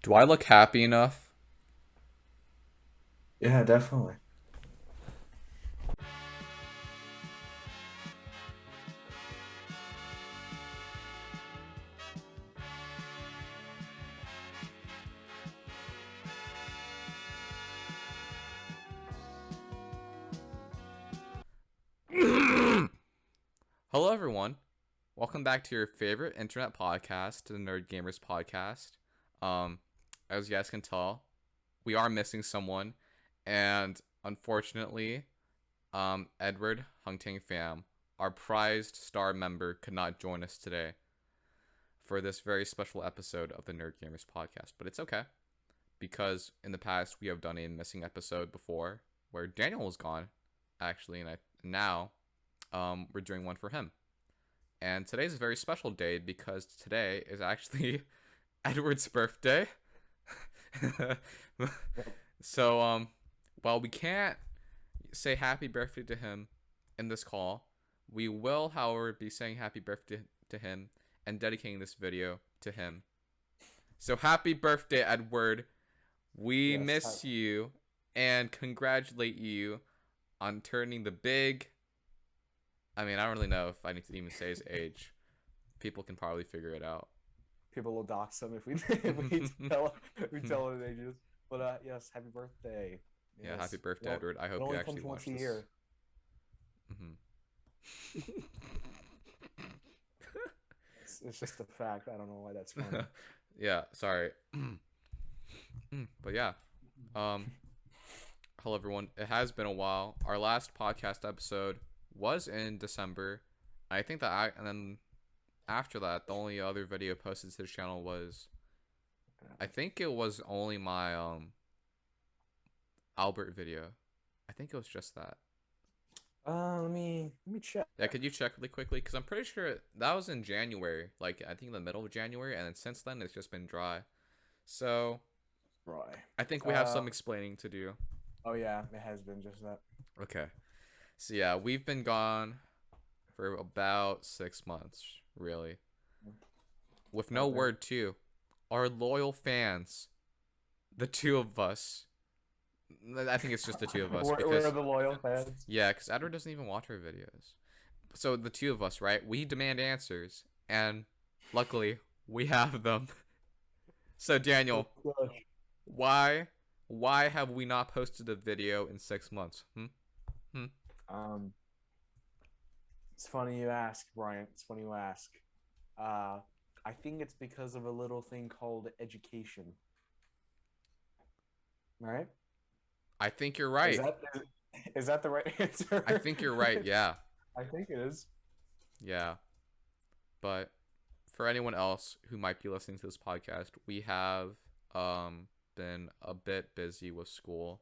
Do I look happy enough? Yeah, definitely. Hello, everyone. Welcome back to your favorite internet podcast, the Nerd Gamers Podcast. Um, as you guys can tell, we are missing someone, and unfortunately, Edward Hungting Pham, our prized star member, could not join us today for this very special episode of the Nerd Gamers Podcast. But it's okay because in the past we have done a missing episode before where Daniel was gone, actually, and now we're doing one for him. And today's a very special day because today is actually Edward's birthday. Yep. so, while we can't say happy birthday to him in this call, we will, however, be saying happy birthday to him and dedicating this video to him. So, happy birthday, Edward. We Yes. miss you and congratulate you on turning the big. I mean, I don't really know if I need to even say his age. People can probably figure it out. People will dox them if we if we tell his ages. But yes, happy birthday. Yeah, happy Yes. birthday, Edward. I It hope you only actually comes watch once a this. year. It's just a fact. I don't know why that's funny. Yeah, sorry. But yeah, um, hello everyone. It has been a while. Our last podcast episode was in December. I think and then after that, the only other video posted to this channel was, I think it was only my Albert video. I think it was just that. Let me check. Yeah, could you check really quickly? Because I'm pretty sure that was in January. Like, I think in the middle of January, and then since then, it's just been dry. So, Right. I think we have Uh some explaining to do. oh yeah, it has been just that. Okay. So, yeah, we've been gone for about 6 months, really. With no About there. word, too. Our loyal fans, the two of us. I think it's just the two of us We're because, the loyal fans. yeah, because Edward doesn't even watch our videos. So, the two of us, right? We demand answers, and luckily, we have them. So Oh Daniel, gosh. why why have we not posted a video in 6 months? Hmm? Um, it's funny you ask, Brian. It's funny you ask. Uh, I think it's because of a little thing called education. All right? I think you're Is right. that is that the right I answer? think you're right. Yeah. I think it is. Yeah. But for anyone else who might be listening to this podcast, we have been a bit busy with school.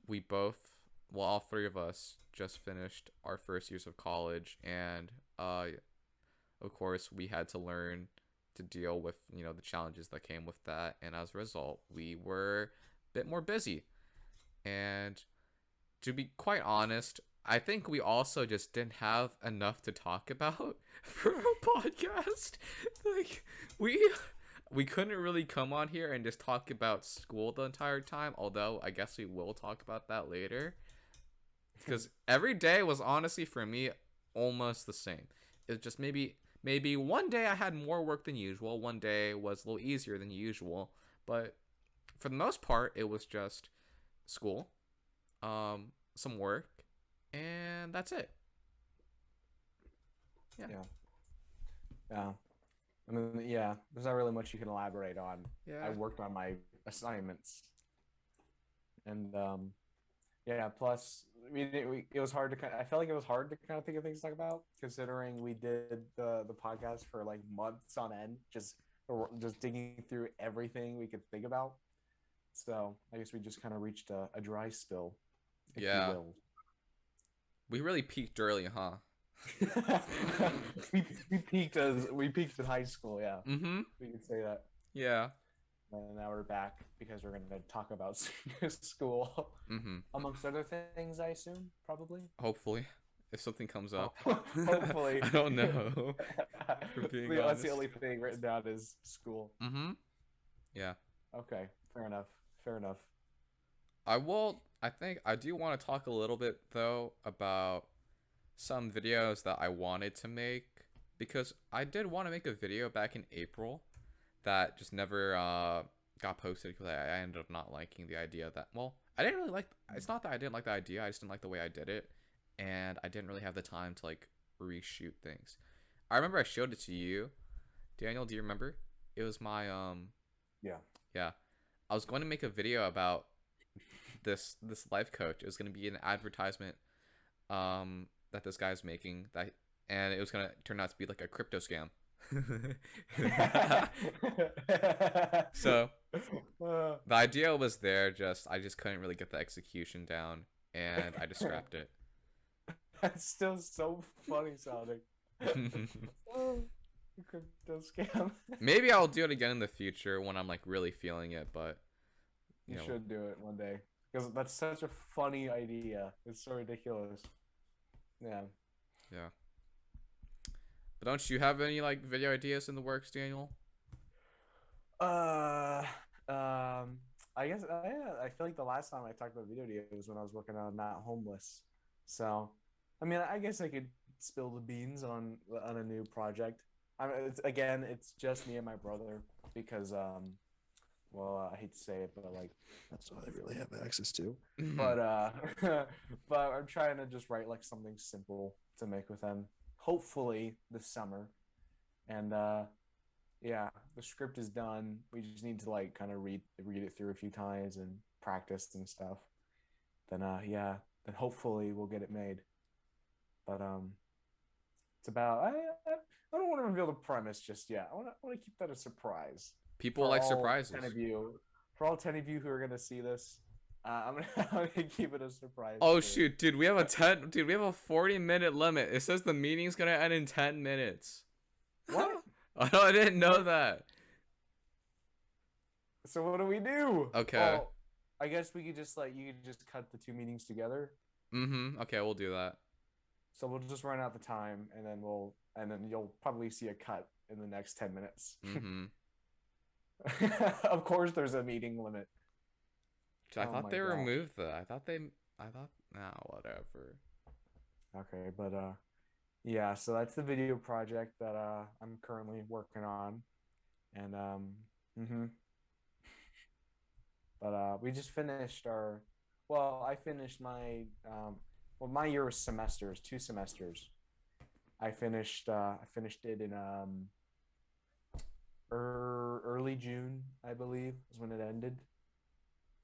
We both, well, all three of us just finished our first years of college, and of course, we had to learn to deal with, the challenges that came with that, and as a result, we were a bit more busy. And to be quite honest, I think we also just didn't have enough to talk about for our podcast. Like, we we couldn't really come on here and just talk about school the entire time, although I guess we will talk about that later. Because every day was honestly for me almost the same. It's just maybe one day I had more work than usual, one day was a little easier than usual, but for the most part it was just school, some work, and that's it. Yeah. Yeah. Yeah. I mean, yeah. There's not really much you can elaborate on. I Yeah. worked on my assignments, and yeah. Plus, it was hard to kind. I felt like it was hard to kind of think of things to talk about, considering we did the podcast for like months on end, just digging through everything we could think about. So I guess we just kind of reached a dry spill, if you Yeah. will. We really peaked early, huh? we peaked in high school. Yeah, Mm-hmm. we could say that. Yeah. And now we're back because we're going to talk about school, Mm-hmm. amongst other things. I assume, probably. Hopefully. If something comes up. Hopefully. I don't know. For being That's the honest. only thing written down is school. Mm-hmm. Yeah. Okay, fair enough. Fair enough. I think I do want to talk a little bit though about some videos that I wanted to make because I did want to make a video back in April that just never got posted because I ended up not liking the idea that, well, I didn't really like, it's not that I didn't like the idea, I just didn't like the way I did it, and I didn't really have the time to like reshoot things. I remember I showed it to you, Daniel. Do you remember? It was my Yeah. yeah, I was going to make a video about this life coach. It was going to be an advertisement that this guy's making, that, and it was going to turn out to be like a crypto scam. So the idea was there, just I just couldn't really get the execution down, and I just scrapped it. That's still so funny sounding. Oh, crypto scam. Maybe I'll do it again in the future when I'm like really feeling it, but you You know, should do it one day because that's such a funny idea. It's so ridiculous. Yeah. yeah. But don't you have any like video ideas in the works, Daniel? Uh, um, I guess I feel like the last time I talked about video games was when I was working on Not Homeless. So, I mean, I guess I could spill the beans on a new project. I mean, it's just me and my brother because well, I hate to say it, but like that's all I really have access to. But but I'm trying to just write like something simple to make with him. Hopefully this summer, and yeah, the script is done. We just need to like kind of read it through a few times and practice and stuff. Then yeah, then hopefully we'll get it made. But it's about I don't want to reveal the premise just yet. I want to keep that a surprise People for like all 10 surprises. of you. For all 10 of you who are gonna see this, I'm gonna keep it a surprise Oh for shoot, dude, we have a 40-minute limit. It says the meeting's gonna end in 10 minutes. what? I didn't know that. So what do we do? Okay. Well, I guess we could just like you could just cut the two meetings together. Okay, we'll do that. So we'll just run out the time, and then you'll probably see a cut in the next 10 minutes. Mm-hmm. Of course, there's a meeting limit. I Oh thought my they gosh. removed that. I thought, nah, whatever. Okay, but yeah. So that's the video project that I'm currently working on, and hmm but we just finished our. Well, I finished my well, my year was semesters, 2 semesters. I finished it in early June, I believe, is when it ended.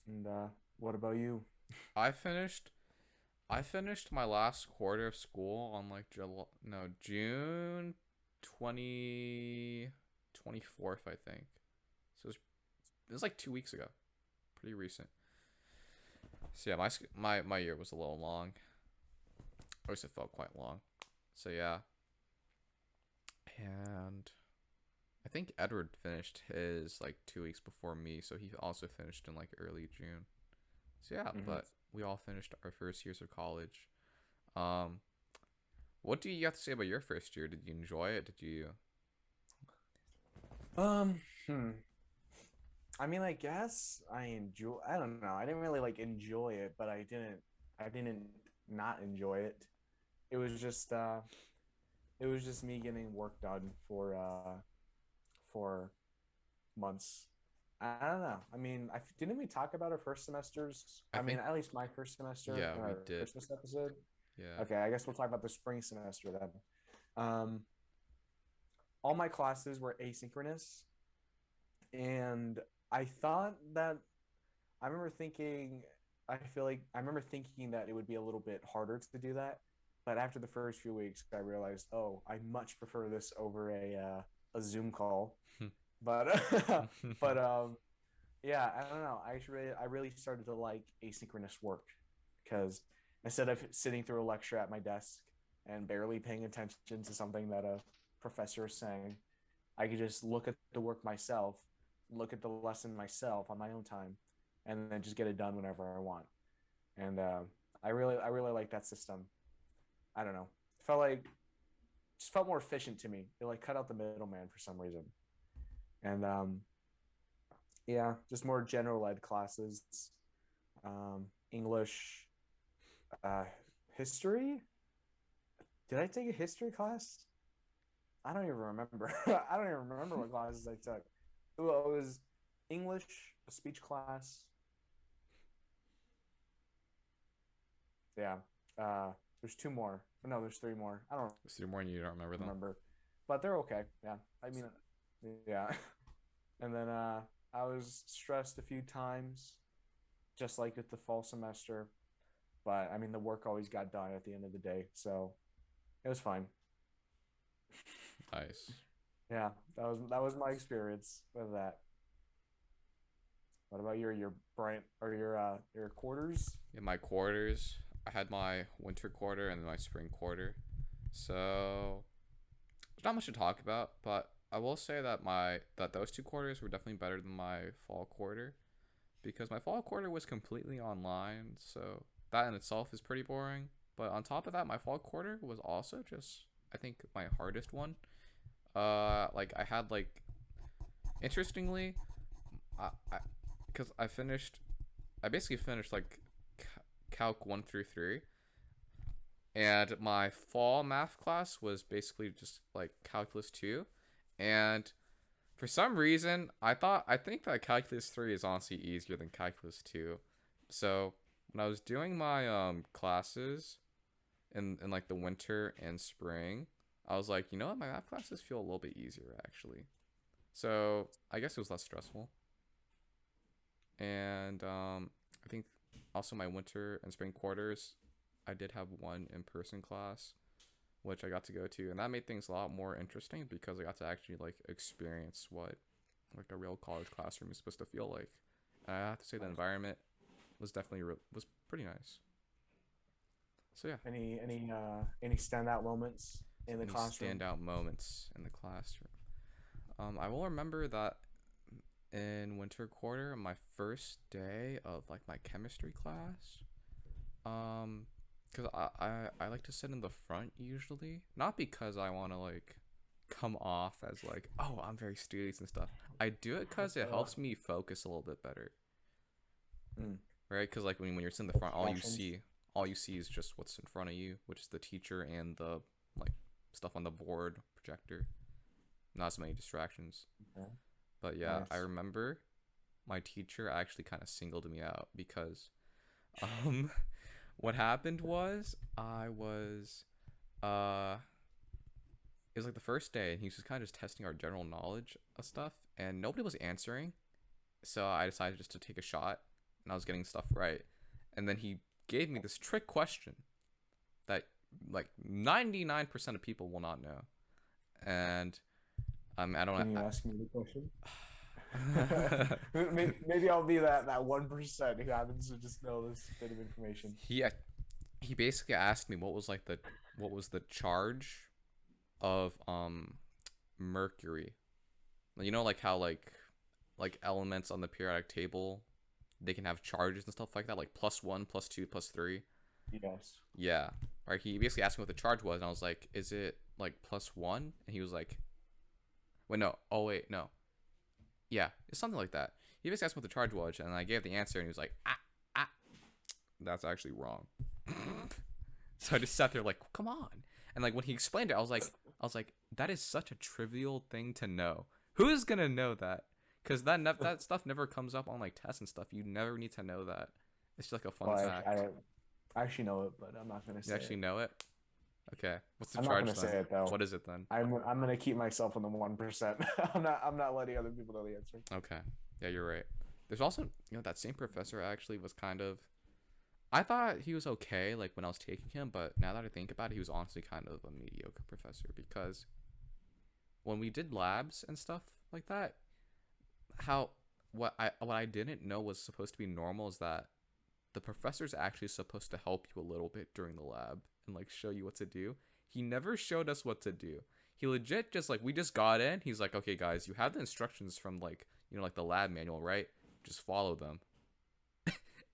And what about you? I finished I finished my last quarter of school on like July, no, June 24th, I think. So it was like 2 weeks ago. Pretty recent. So yeah, my year was a little long. At least it felt quite long. So yeah. And I think Edward finished his like 2 weeks before me, so he also finished in like early June. So yeah, Mm-hmm. but we all finished our first years of college. Um, what do you have to say about your first year? Did you enjoy it? Did you? Um, hmm. I mean, I guess I enjoy. I don't know. I didn't really like enjoy it, but I didn't. I didn't not enjoy it. It was just. It was just me getting work done for months. I don't know. I mean, didn't we talk about our first semesters? I I mean, think at least my first semester yeah, in we our did. Christmas episode. Yeah. Okay, I guess we'll talk about the spring semester then. Um, all my classes were asynchronous, and I thought that I remember thinking, I feel like I remember thinking that it would be a little bit harder to do that, but after the first few weeks, I realized, oh, I much prefer this over a Zoom call. But but yeah, I don't know. I really started to like asynchronous work because instead of sitting through a lecture at my desk and barely paying attention to something that a professor is saying, I could just look at the work myself, look at the lesson myself on my own time, and then just get it done whenever I want. And I really like that system. I don't know. It felt like just felt more efficient to me. It like cut out the middleman for some reason. And Yeah, just more general ed classes. English, uh, history. Did I take a history class? I don't even remember. I don't even remember what classes I took. Well, it was English, a speech class. Yeah. There's two more. No, there's three more. I don't Is there more and you don't remember them? remember, but they're okay. Yeah. I mean, yeah. And then I was stressed a few times, just like with the fall semester. But I mean, the work always got done at the end of the day, so it was fine. Nice. Yeah, that was my experience with that. What about your Bryant or your quarters? In my quarters, I had my winter quarter and then my spring quarter. So there's not much to talk about, but I will say that those two quarters were definitely better than my fall quarter because my fall quarter was completely online, so that in itself is pretty boring. But on top of that, my fall quarter was also just I think my hardest one. Like I had like interestingly, I because I basically finished like Calc 1 through 3, and my fall math class was basically just like Calculus 2, and for some reason I think that Calculus 3 is honestly easier than Calculus 2. So when I was doing my classes in like the winter and spring, I was like, you know what, my math classes feel a little bit easier actually. So I guess it was less stressful. And I think also my winter and spring quarters, I did have one in-person class, which I got to go to, and that made things a lot more interesting because I got to actually like experience what like a real college classroom is supposed to feel like. And I have to say the environment was definitely was pretty nice. So yeah, Any standout moments in the any classroom? standout moments in the classroom? I will remember that in winter quarter, my first day of like my chemistry class, because I like to sit in the front usually, not because I want to like come off as like, oh, I'm very studious and stuff. I do it because it Uh, helps me focus a little bit better, mm, right? Because like when you're sitting in the front, distractions. all you see is just what's in front of you, which is the teacher and the like stuff on the board projector. Not as many distractions. Okay, But yeah, I nice. remember my teacher actually kind of singled me out because um what happened was I was uh it was like the first day and he was just kind of just testing our general knowledge of stuff and nobody was answering. So I decided just to take a shot and I was getting stuff right. And then he gave me this trick question that like 99% of people will not know. And I don't Can you I, ask me the question? Maybe I'll be that 1% who happens to just know this bit of information. he he basically asked me what was the charge of mercury. You know like how like elements on the periodic table they can have charges and stuff like that, like +1, +2, +3. Yes. Yeah. Right. He basically asked me what the charge was, and I was like, "Is it like +1?" And he was like, "Wait, no. Oh wait, no. Yeah, it's something like that." He basically asked me what the charge was, and I gave the answer, and he was like, ah, that's actually wrong." So I just sat there like, "Come on!" And like when he explained it, I was like, "That is such a trivial thing to know. Who's gonna know that? Because that stuff never comes up on like tests and stuff. You never need to know that. It's just like a fun Well, fact. I actually know it, but I'm not gonna You say actually it. know it. Okay. What's the I'm not charge gonna then? say it though. What is it then? I'm gonna keep myself on the 1%. I'm not letting other people know the answer. Okay. Yeah, you're right. There's also, that same professor actually was kind of. I thought he was okay, like when I was taking him, but now that I think about it, he was honestly kind of a mediocre professor because when we did labs and stuff like that, how what I didn't know was supposed to be normal is that the professor's actually supposed to help you a little bit during the lab and like show you what to do. He never showed us what to do. He legit just like we just got in. He's like, "Okay, guys, you have the instructions from like like the lab manual, right? Just follow them."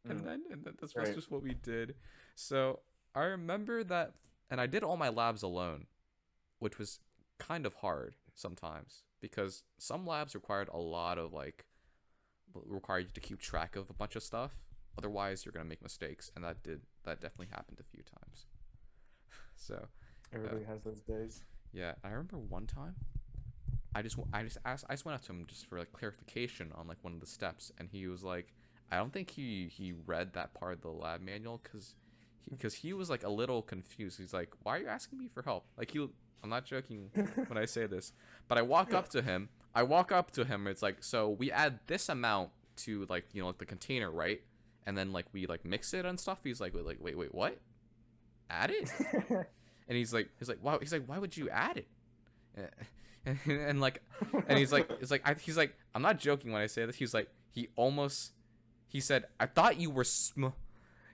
Mm, And then that's right. just what we did. So I remember that, and I did all my labs alone, which was kind of hard sometimes because some labs required a lot of require you to keep track of a bunch of stuff. Otherwise, you're gonna make mistakes, and that definitely happened a few times. So Everybody has those days. yeah, I remember one time I just went up to him just for like clarification on like one of the steps, and he was like, I don't think he read that part of the lab manual because he was like a little confused. He's like, why are you asking me for help? Like I'm not joking when I say this, but I walk up to him. It's like, so we add this amount to like like the container, right? And then like we like mix it and stuff. He's like, wait, what? Add it? And he's like, wow. He's like, why would you add it? And like, and he's like, I'm not joking when I say this. He's like, he said, I thought you were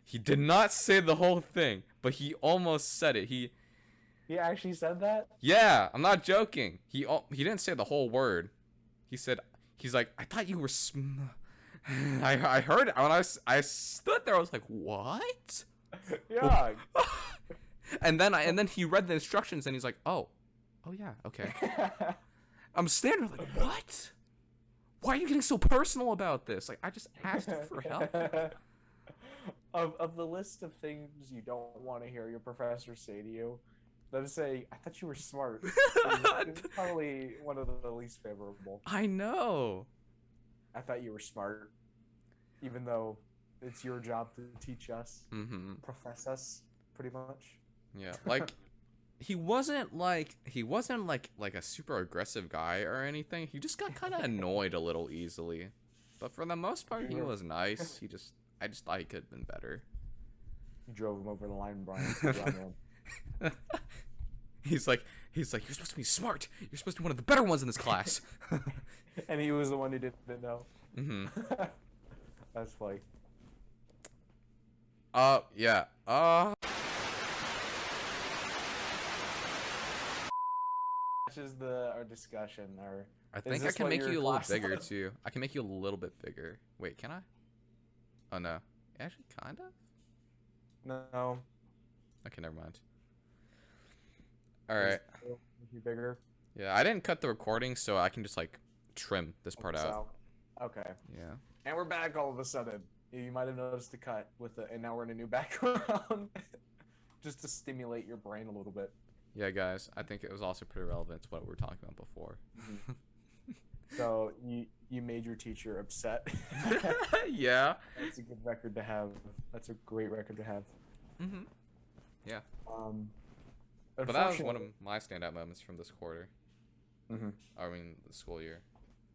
He did not say the whole thing, but he almost said it. He actually said that? Yeah, I'm not joking. He didn't say the whole word. He's like, I thought you were I heard it when I stood there. I was like, what? Yeah. And then he read the instructions and he's like, oh yeah, okay. I'm standing there like, what? Why are you getting so personal about this? Like, I just asked you for help. Of the list of things you don't want to hear your professor say to you, let us say, I thought you were smart. It's probably one of the least favorable. I know. I thought you were smart, even though it's your job to teach us, profess us, pretty much. Yeah, like he wasn't like a super aggressive guy or anything. He just got kind of annoyed a little easily, but for the most part, he was nice. I just thought he could have been better. You drove him over the line, Brian. He's like, you're supposed to be smart. You're supposed to be one of the better ones in this class. And he was the one who didn't know. That's funny. Yeah. This is our discussion. I think I can make you a little bigger too. I can make you a little bit bigger. Wait, can I? Oh no. Actually, kind of. No. Okay, never mind. All right. You bigger. Yeah, I didn't cut the recording, so I can just like trim this part out. Okay. Yeah. And we're back all of a sudden. You might have noticed the cut and now we're in a new background, just to stimulate your brain a little bit. Yeah, guys, I think it was also pretty relevant to what we were talking about before. So you made your teacher upset. Yeah. That's a good record to have. That's a great record to have. Yeah. But that was one of my standout moments from this quarter. I mean, the school year.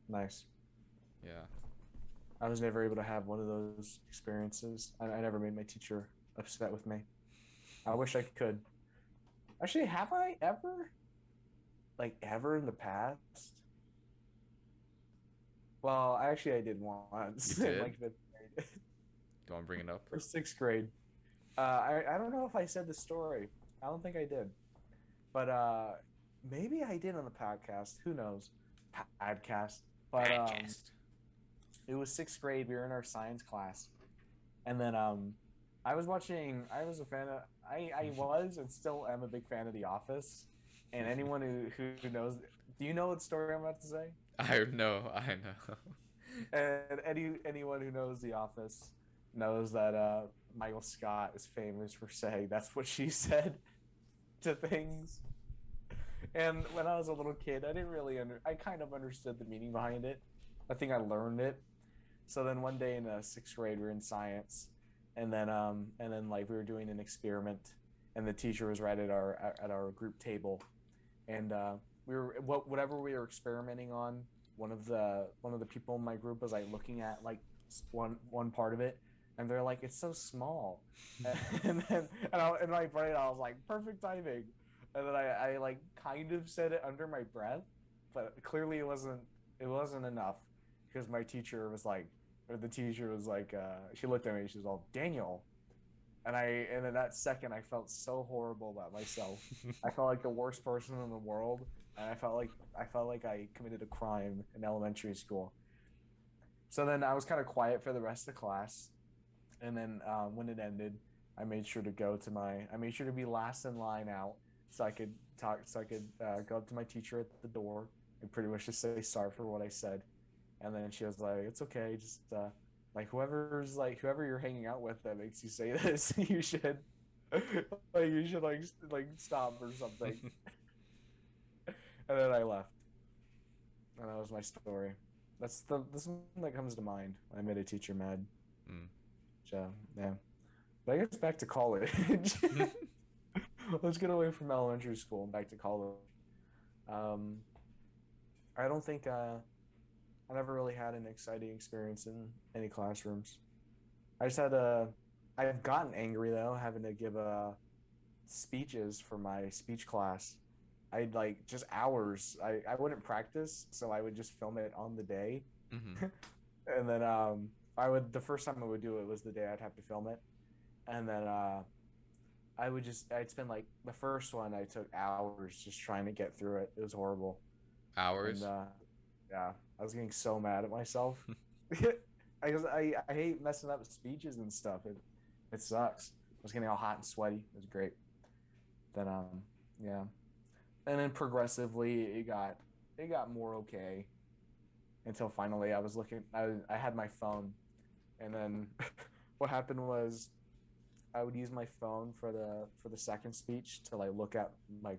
Nice. Yeah. I was never able to have one of those experiences. I never made my teacher upset with me. I wish I could. Actually, have I ever? Like, ever in the past? Well, actually, I did once. You did? In, like, 5th grade. Do you want to bring it up? Or 6th grade. I don't know if I said the story. I don't think I did. But maybe I did on the podcast. Who knows? Podcast. But it was 6th grade. We were in our science class. And then I was a fan of, I was and still am a big fan of The Office. And anyone who knows, do you know what story I'm about to say? I know. And anyone who knows The Office knows that Michael Scott is famous for saying that's what she said to things. And when I was a little kid, I didn't really I kind of understood the meaning behind it. I think I learned it. So then one day in 6th grade, we were in science, and then like we were doing an experiment, and the teacher was right at our group table, and whatever we were experimenting on, one of the people in my group was like looking at like one part of it, and they're like, it's so small, and then in my brain I was like, perfect timing, and then I like kind of said it under my breath, but clearly it wasn't enough, because my teacher was like, she looked at me, she was all, Daniel, and in that second I felt so horrible about myself. I felt like the worst person in the world, and I felt like I committed a crime in elementary school. So then I was kind of quiet for the rest of the class, and then when it ended, I made sure to be last in line out, so I could go up to my teacher at the door and pretty much just say sorry for what I said. And then she was like, "It's okay, just like whoever you're hanging out with that makes you say this, you should like stop or something." And then I left, and that was my story. This one that comes to mind when I made a teacher mad. Mm. So, yeah, but I guess back to college. Let's get away from elementary school and back to college. Um, I don't think I never really had an exciting experience in any classrooms. I just had a. I've gotten angry though, having to give speeches for my speech class. I'd like just hours. I wouldn't practice, so I would just film it on the day, Mm-hmm. and then I would the first time I would do it was the day I'd have to film it, and then I'd spend like the first one I took hours just trying to get through it. It was horrible, and Hours. yeah, I was getting so mad at myself. I hate messing up speeches and stuff. It sucks. I was getting all hot and sweaty. It was great. Then yeah, and then progressively it got more okay until finally I was looking. I had my phone, and then what happened was I would use my phone for the second speech to like look at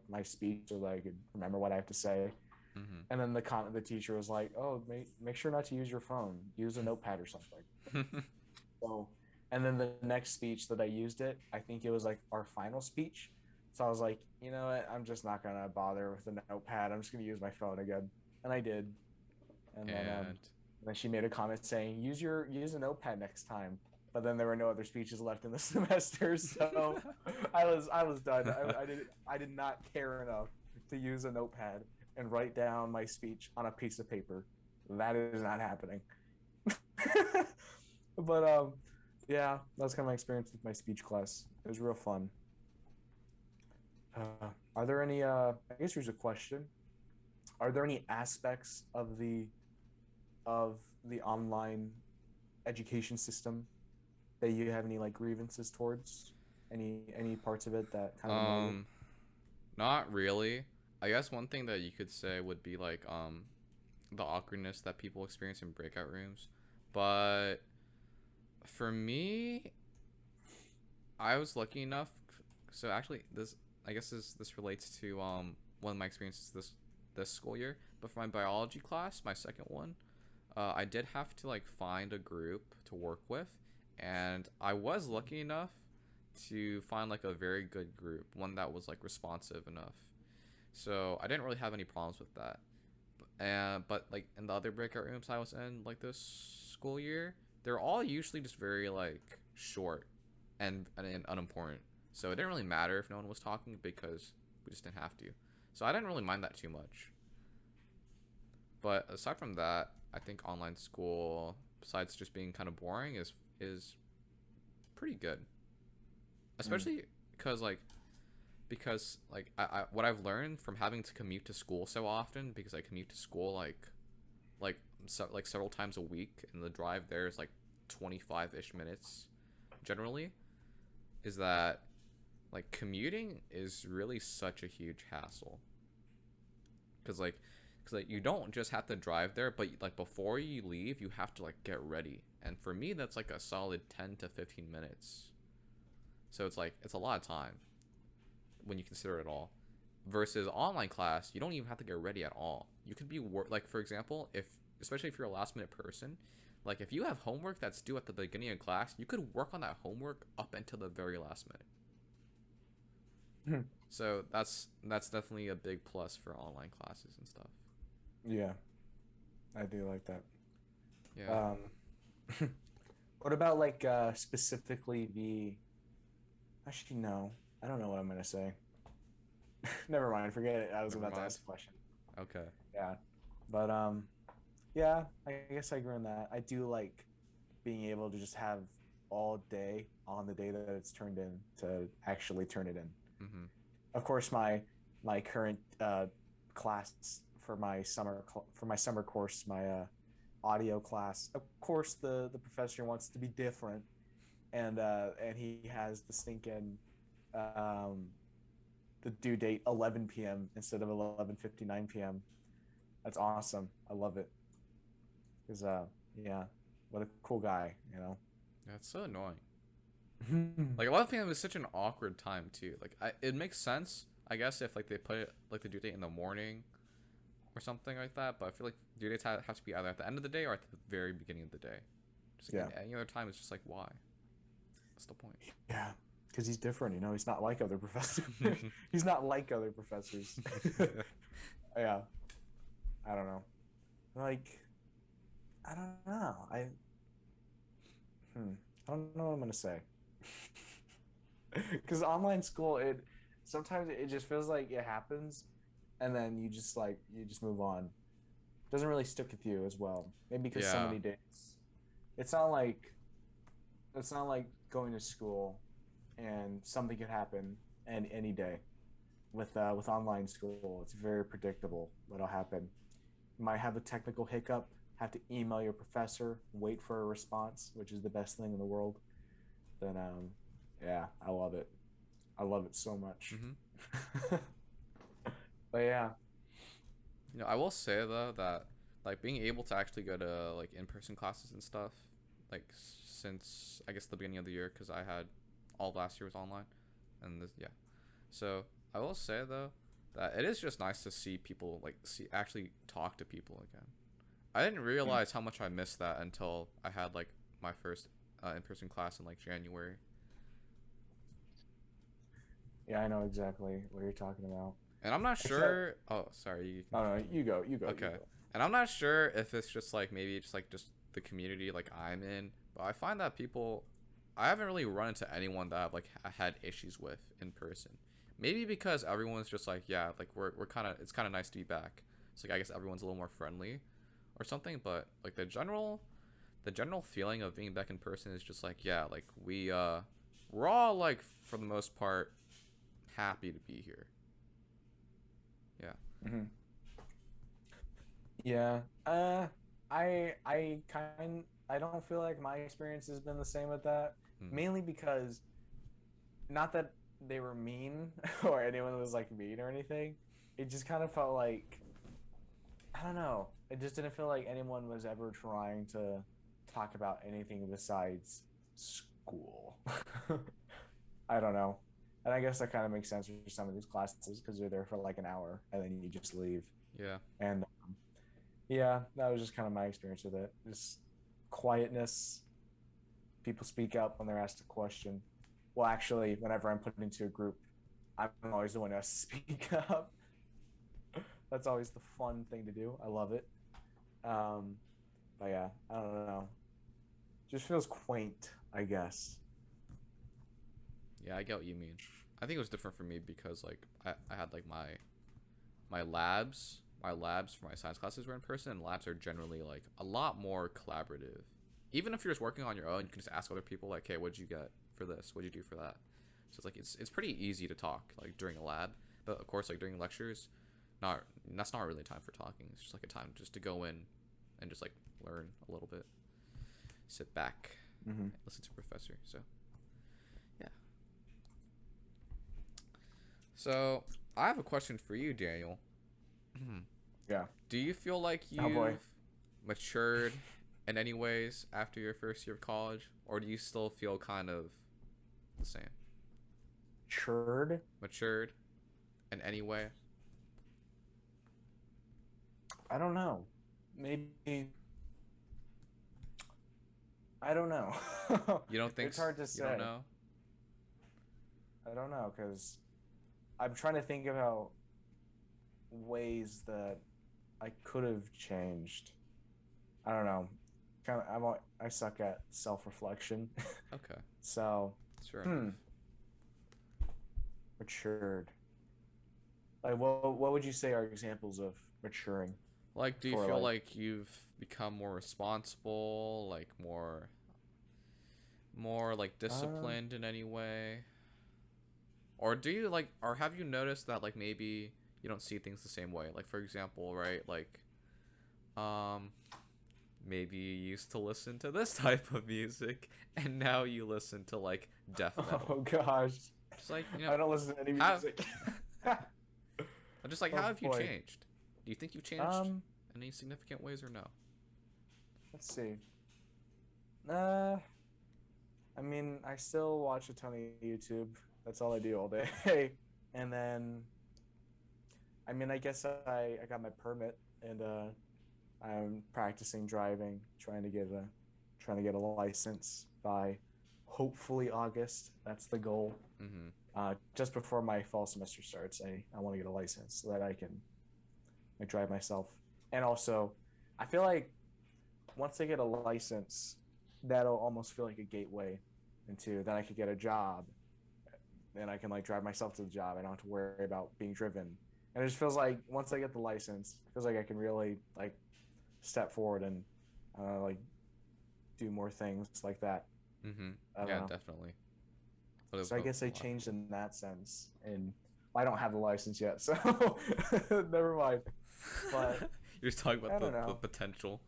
my speech so that I could remember what I have to say. Mm-hmm. And then the teacher was like, "Oh, make sure not to use your phone. Use a notepad or something." So, and then the next speech that I used it, I think it was like our final speech. So I was like, you know what? I'm just not gonna bother with the notepad. I'm just gonna use my phone again, and I did. And And then she made a comment saying, use a notepad next time." But then there were no other speeches left in the semester, so I was done. I did not care enough to use a notepad and write down my speech on a piece of paper. That is not happening. But yeah, that was kind of my experience with my speech class. It was real fun. Are there any? I guess here's a question. Are there any aspects of the online education system that you have any like grievances towards? Any parts of it that kind of annoy you? um, not really. I guess one thing that you could say would be like the awkwardness that people experience in breakout rooms. But for me, I was lucky enough. So actually, this I guess this relates to one of my experiences this school year. But for my biology class, my second one, I did have to like find a group to work with, and I was lucky enough to find like a very good group, one that was like responsive enough. So I didn't really have any problems with that. And but like in the other breakout rooms I was in like this school year, they're all usually just very like short and unimportant. So it didn't really matter if no one was talking because we just didn't have to. So I didn't really mind that too much. But aside from that, I think online school, besides just being kind of boring, is pretty good. Mm. Especially because I what I've learned from having to commute to school so often because I commute to school like several times a week and the drive there is like 25-ish minutes generally is that like commuting is really such a huge hassle because you don't just have to drive there but like before you leave you have to like get ready and for me that's like a solid 10 to 15 minutes so it's like it's a lot of time when you consider it all versus online class you don't even have to get ready at all you could be like for example if especially if you're a last minute person like if you have homework that's due at the beginning of class you could work on that homework up until the very last minute so that's definitely a big plus for online classes and stuff. Yeah, I do like that. Yeah. Um, what about like specifically the? Actually, no. I don't know what I'm gonna say. Never mind. Forget it. I was Never about to mind. ask a question. Okay. Yeah, but yeah. I guess I agree on that. I do like being able to just have all day on the day that it's turned in to actually turn it in. Mm-hmm. Of course, my current class for my summer course, my audio class. Of course, the professor wants to be different, and he has the stinking um, the due date 11 p.m. instead of 11:59 p.m. That's awesome. I love it. Cause yeah, what a cool guy, you know. That's so annoying. Like a lot of things, it was such an awkward time too. Like it makes sense, I guess, if like they put it like the due date in the morning or something like that. But I feel like due dates have to be either at the end of the day or at the very beginning of the day. Just like Yeah, any other time, it's just like why? What's the point? yeah, because he's different, you know. He's not like other professors. He's not like other professors. Yeah, I don't know. Like, I don't know. I don't know what I'm gonna say. Because online school, it sometimes it just feels like it happens, and then you just move on. Doesn't really stick with you as well. Maybe because so Yeah, many days. It's not like it's not like going to school, and something could happen and any day. With online school, it's very predictable what'll happen. You might have a technical hiccup, have to email your professor, wait for a response, which is the best thing in the world. Then yeah, I love it. I love it so much. hmm. But yeah, I will say though that like being able to actually go to like in-person classes and stuff, like since I guess the beginning of the year, because I had all of last year was online, and this, yeah. So I will say though that it is just nice to see people, like see actually talk to people again. I didn't realize how much I missed that until I had like my first in-person class in like January. yeah, I know exactly what you're talking about. And I'm not Except, sure. Oh, sorry. You can oh no, continue. you Okay. go. And I'm not sure if it's just like maybe just like just the community like I'm in, but I find that people, I haven't really run into anyone that I've like had issues with in person. Maybe because everyone's just like, yeah, like we're kind of, it's kind of nice to be back. So like I guess everyone's a little more friendly or something, but like the general feeling of being back in person is just like, yeah, like we're all like for the most part happy to be here. Yeah. Hmm. Yeah. I don't feel like my experience has been the same with that. Mm. Mainly because not that they were mean or anyone was like mean or anything. It just kind of felt like I don't know. It just didn't feel like anyone was ever trying to talk about anything besides school. I don't know. And I guess that kind of makes sense for some of these classes because you're there for like an hour and then you just leave. Yeah. And yeah, that was just kind of my experience with it. Just quietness. People speak up when they're asked a question. Well, actually, whenever I'm put into a group, I'm always the one who has to speak up. That's always the fun thing to do. I love it. Um, but yeah, I don't know. Just feels quaint, I guess. Yeah, I get what you mean. I think it was different for me because like I had like my labs for my science classes were in person, and labs are generally like a lot more collaborative. Even if you're just working on your own, you can just ask other people like, "Hey, what'd you get for this? What'd you do for that?" So it's like it's pretty easy to talk like during a lab, but of course like during lectures, not that's not really time for talking. It's just like a time just to go in and just like learn a little bit, sit back, Mm-hmm. listen to professor. So yeah. So I have a question for you, Daniel. Yeah. Do you feel like Oh boy. you've matured in any ways after your first year of college, or do you still feel kind of the same? Churd? Matured in any way? I don't know. Maybe I don't know. You don't think It's hard to you don't say. know? I don't know because I'm trying to think about ways that I could have changed. I don't know. I suck at self-reflection. Okay, So, that's fair enough. hmm, matured. Like, what would you say are examples of maturing Like, do you for feel like? like you've become more responsible, like more like Um, disciplined in any way? Or do you like, or have you noticed that like maybe you don't see things the same way? Like for example, right? Like, um, maybe you used to listen to this type of music, and now you listen to like death metal. oh gosh, Just like I don't listen to any how, music. I'm just like, how Oh have you boy. changed? Do you think you've changed Um, in any significant ways or no? Let's see. Uh, I mean, I still watch a ton of YouTube. That's all I do all day. And then, I mean, I guess I got my permit and I'm practicing driving, trying to get a license by hopefully August. That's the goal. Mm-hmm. Just before my fall semester starts, I want to get a license so that I can like drive myself. And also, I feel like once I get a license, that'll almost feel like a gateway into then I could get a job and I can like drive myself to the job. I don't have to worry about being driven. And it just feels like once I get the license, it feels like I can really like step forward and like do more things like that. Mm-hmm. I don't Yeah, know. definlich. So I guess A I lot of changed cool. in that sense, and I don't have the license yet, so never mind. But You're just talking about I don't the know. potential.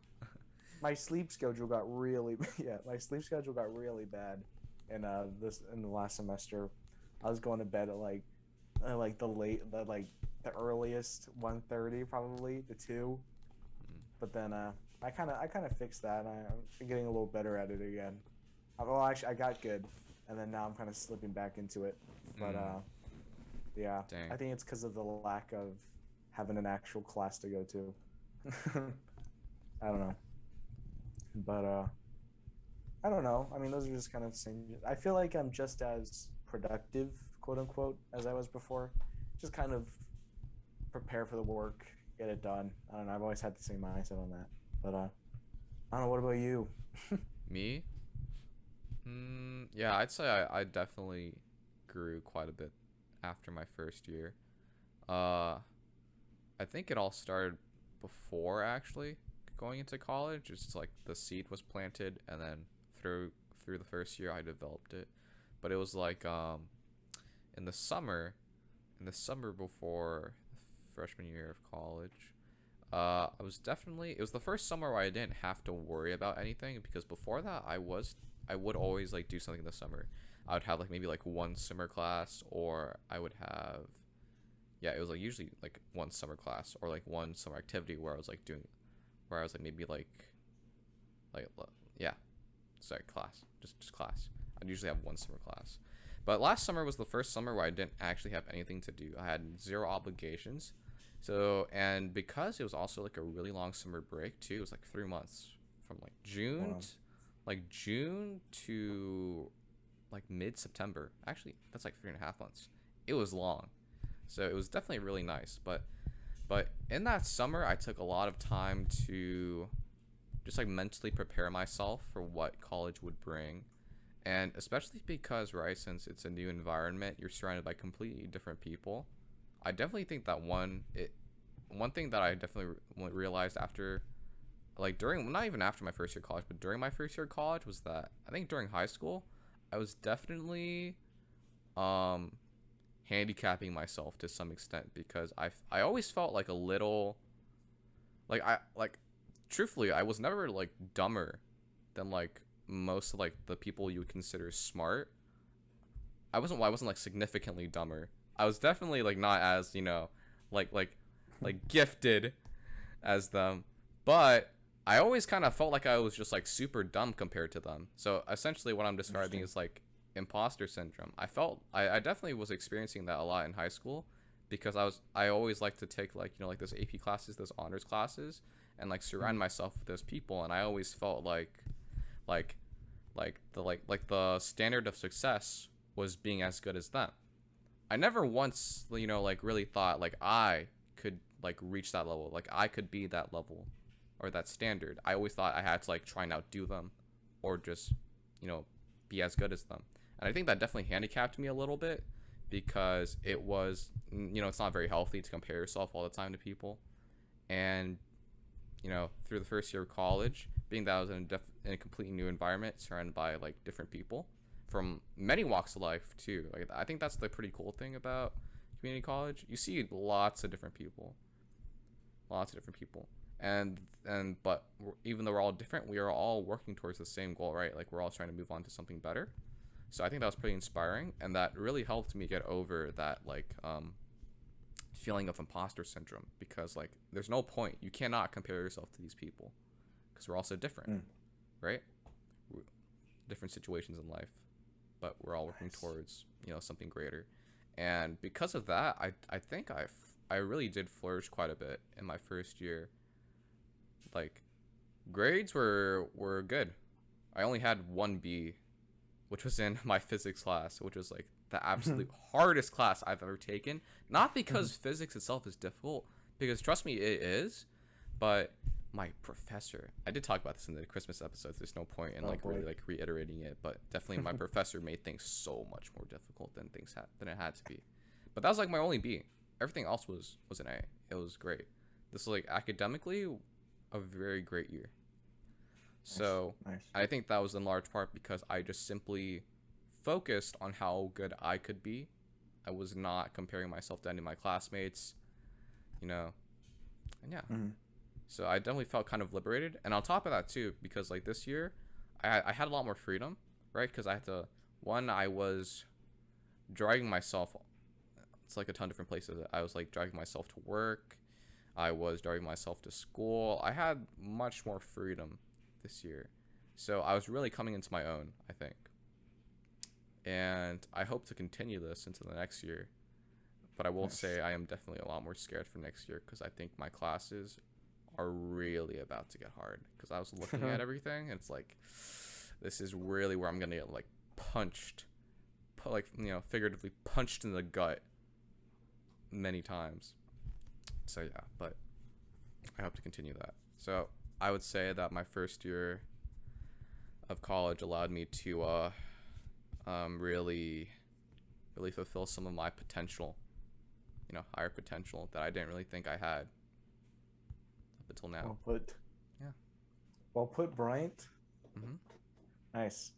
My sleep schedule got really yeah, my sleep schedule got really bad in the last semester. I was going to bed at like the earliest 1:30 probably to 2, Mm. but then I kind of fixed that. I'm getting a little better at it again. Well, actually, I got good, and then now I'm kind of slipping back into it. But Mm. yeah, Dang. I think it's because of the lack of having an actual class to go to. I don't know, but I don't know. I mean, those are just kind of the same. I feel like I'm just as productive, quote unquote, as I was before. Just kind of prepare for the work, get it done. I don't know. I've always had the same mindset on that. But I don't know. What about you? Me? Yeah, I'd say I definitely grew quite a bit after my first year. Uh, I think it all started before actually going into college. It's like the seed was planted, and then through through the first year I developed it. But it was like in the summer, in the summer before freshman year of college. I was definitely it was the first summer where I didn't have to worry about anything because before that I would always like do something in the summer. I would have like maybe like one summer class, or I would have, yeah, it was like usually like one summer class or like one summer activity where I was like doing, where I was like maybe like yeah, sorry, class, just class. I'd usually have one summer class. But last summer was the first summer where I didn't actually have anything to do. I had zero obligations. So, and because it was also like a really long summer break too, it was like 3 months from Wow. Like June to like mid September. Actually, that's like 3.5 months. It was long. So it was definitely really nice. But in that summer, I took a lot of time to just like mentally prepare myself for what college would bring. And especially because, right, since it's a new environment, you're surrounded by completely different people. I definitely think that one thing that I definitely realized after, like during, not even after my first year of college, but during my first year of college, was that I think during high school, I was definitely um handicapping myself to some extent because I always felt like a little like truthfully I was never like dumber than like most of like the people you would consider smart. I wasn't like significantly dumber. I was definitely like not as, like like like gifted as them, but I always kind of felt like I was just like super dumb compared to them. So essentially what I'm describing Interesting. is like imposter syndrome. I definitely was experiencing that a lot in high school because I always like to take like, like those AP classes, those honors classes, and like surround Hmm. myself with those people, and I always felt like like the standard of success was being as good as them. I never once, like really thought like I could like reach that level, like I could be that level or that standard. I always thought I had to like try and outdo them or just, you know, be as good as them. And I think that definitely handicapped me a little bit because it was, it's not very healthy to compare yourself all the time to people. And, through the first year of college, being that I was in a completely new environment surrounded by like different people from many walks of life too. Like I think that's the pretty cool thing about community college. You see lots of different people, and but even though we're all different, we are all working towards the same goal, right? Like we're all trying to move on to something better. So I think that was pretty inspiring, and that really helped me get over that like feeling of imposter syndrome because like there's no point. You cannot compare yourself to these people because we're also different, right? Different situations in life, but we're all working towards, something greater. And because of that, I think I really did flourish quite a bit in my first year. Like, grades were good. I only had 1B, which was in my physics class, which was like the absolute hardest class I've ever taken. Not because physics itself is difficult, because trust me, it is, but my professor, I did talk about this in the Christmas episodes. There's no point in really like reiterating it, but definitely my professor made things so much more difficult than than it had to be. But that was like my only B. Everything else was an A. It was great. This is like academically a very great year. So Nice. I think that was in large part because I just simply focused on how good I could be. I was not comparing myself to any of my classmates, and yeah. So I definitely felt kind of liberated. And on top of that too, because like this year I had a lot more freedom, right? Because I was dragging myself, it's like a ton of different places. I was like dragging myself to work. I was dragging myself to school. I had much more freedom this year. So I was really coming into my own, I think. And I hope to continue this into the next year. But I will say I am definitely a lot more scared for next year because I think my classes are really about to get hard. Because I was looking at everything and it's like, this is really where I'm going to get like punched, figuratively punched in the gut many times. So yeah, but I hope to continue that. So I would say that my first year of college allowed me to really fulfill some of my potential, higher potential that I didn't really think I had up until now. Well put. Yeah. Well put, Bryant. Mm-hmm. Nice.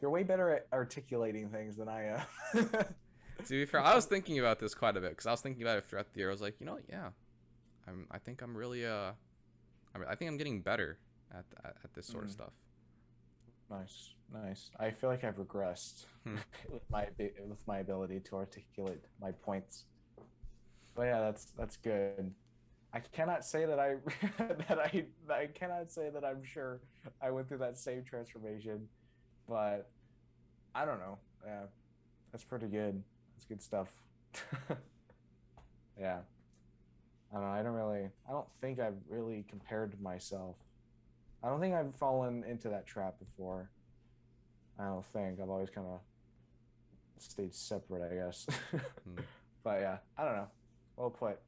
You're way better at articulating things than I am. To be fair, I was thinking about this quite a bit because I was thinking about it throughout the year. I was like, yeah, I think I'm really I think I'm getting better at this sort of stuff. Nice. I feel like I've regressed with my ability to articulate my points. But yeah, that's good. I cannot say that I cannot say that I'm sure I went through that same transformation, but I don't know. Yeah, that's pretty good. That's good stuff. Yeah. I don't know. I don't think I've really compared myself. I don't think I've fallen into that trap before. I don't think. I've always kind of stayed separate, I guess. But yeah, I don't know. Well put.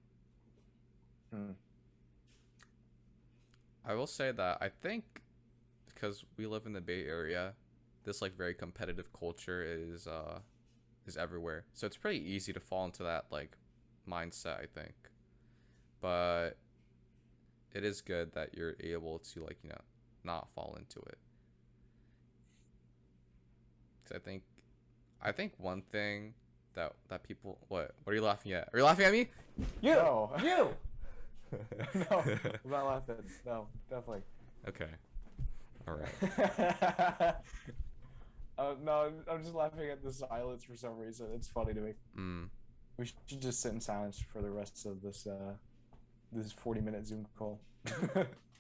I will say that I think because we live in the Bay Area, this like very competitive culture is everywhere. So it's pretty easy to fall into that like mindset, I think. But it is good that you're able to like, not fall into it. 'Cause I think one thing that people, what are you laughing at? Are you laughing at me? You. No, I'm not laughing. No, definitely. Okay. All right. No, I'm just laughing at the silence for some reason. It's funny to me. We should just sit in silence for the rest of this 40-minute Zoom call.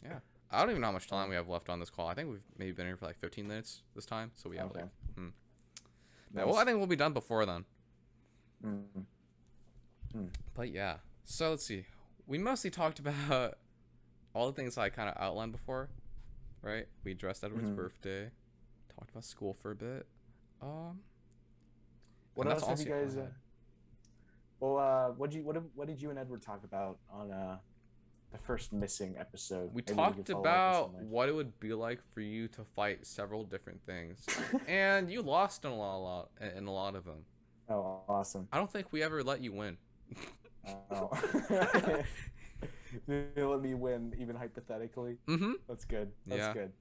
Yeah. I don't even know how much time we have left on this call. I think we've maybe been here for like 15 minutes this time. So we have Okay. Yeah, well, I think we'll be done before then. Mm-hmm. But yeah. So let's see. We mostly talked about all the things I kind of outlined before, right? We addressed Edward's birthday, talked about school for a bit. What else have you guys? What did you and Edward talk about on the first missing episode? We talked about what it would be like for you to fight several different things, and you lost in a lot of them. Oh, awesome! I don't think we ever let you win. Oh. You let me win, even hypothetically. That's good. That's good.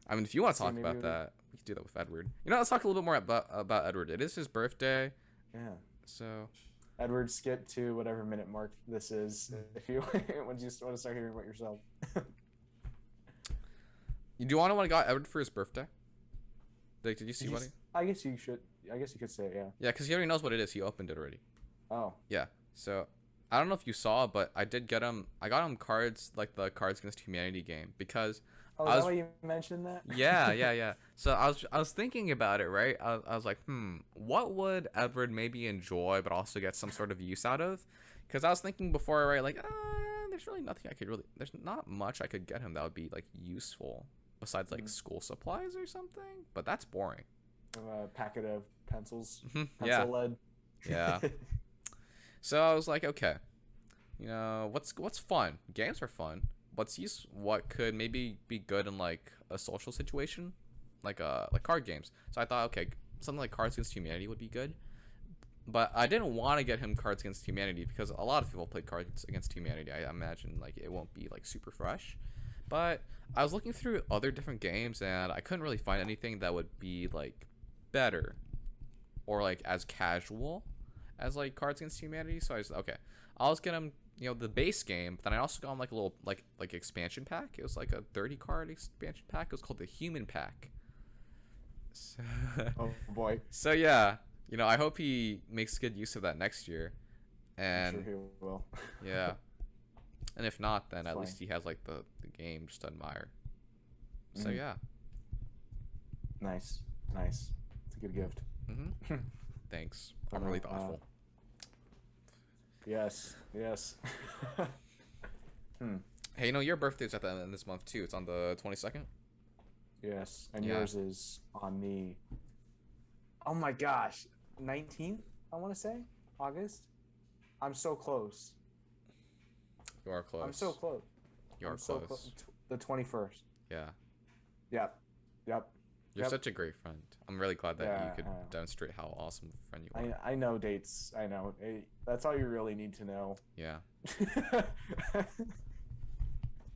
I mean, if you want to talk about that, we can do that with Edward. Let's talk a little bit more about Edward. It is his birthday. Yeah. So. Edward, skip to whatever minute mark this is if you want to start hearing about yourself. You do want to got Edward for his birthday? Like, did you see what? I guess you should. I guess you could say it. Yeah. Yeah, because he already knows what it is. He opened it already. Oh. Yeah. So, I don't know if you saw, but I did get him. I got him cards like the Cards Against Humanity game because Oh, is I that was. why you mentioned that? Yeah, yeah, yeah. So I was thinking about it, right? I was like, what would Edward maybe enjoy, but also get some sort of use out of? Because I was thinking before, right? Like, there's really nothing I could really. There's not much I could get him that would be like useful besides like school supplies or something. But that's boring. A packet of pencils, Yeah, pencil lead. yeah. So I was like, okay, what's fun? Games are fun. What could maybe be good in like a social situation, like card games. So I thought, okay, something like Cards Against Humanity would be good. But I didn't want to get him Cards Against Humanity because a lot of people play Cards Against Humanity. I imagine like it won't be like super fresh. But I was looking through other different games and I couldn't really find anything that would be like better or like as casual as like Cards Against Humanity. So I was okay. I'll just get him, the base game. But then I also got him like a little like expansion pack. It was like a 30 card expansion pack. It was called the Human Pack. So, Oh boy. so yeah, I hope he makes good use of that next year. I'm And sure he will. yeah, and if not, then It's at fine. least he has like the game just to admire. So Mhm. yeah. Nice. Nice. It's a good gift. Thanks. I'm really thoughtful. Yes. Yes. Hey, your birthday's at the end of this month too. It's on the 22nd. Yes. And Yeah. yours is on the. Oh my gosh, 19th. I want to say August. I'm so close. You are close. I'm so close. You are I'm so close. The 21st. Yeah. Yep. Yep. You're Yep. such a great friend. I'm really glad that you Yeah, could I know. demonstrate how awesome of a friend you are. I know dates. I know. That's all you really need to know. Yeah.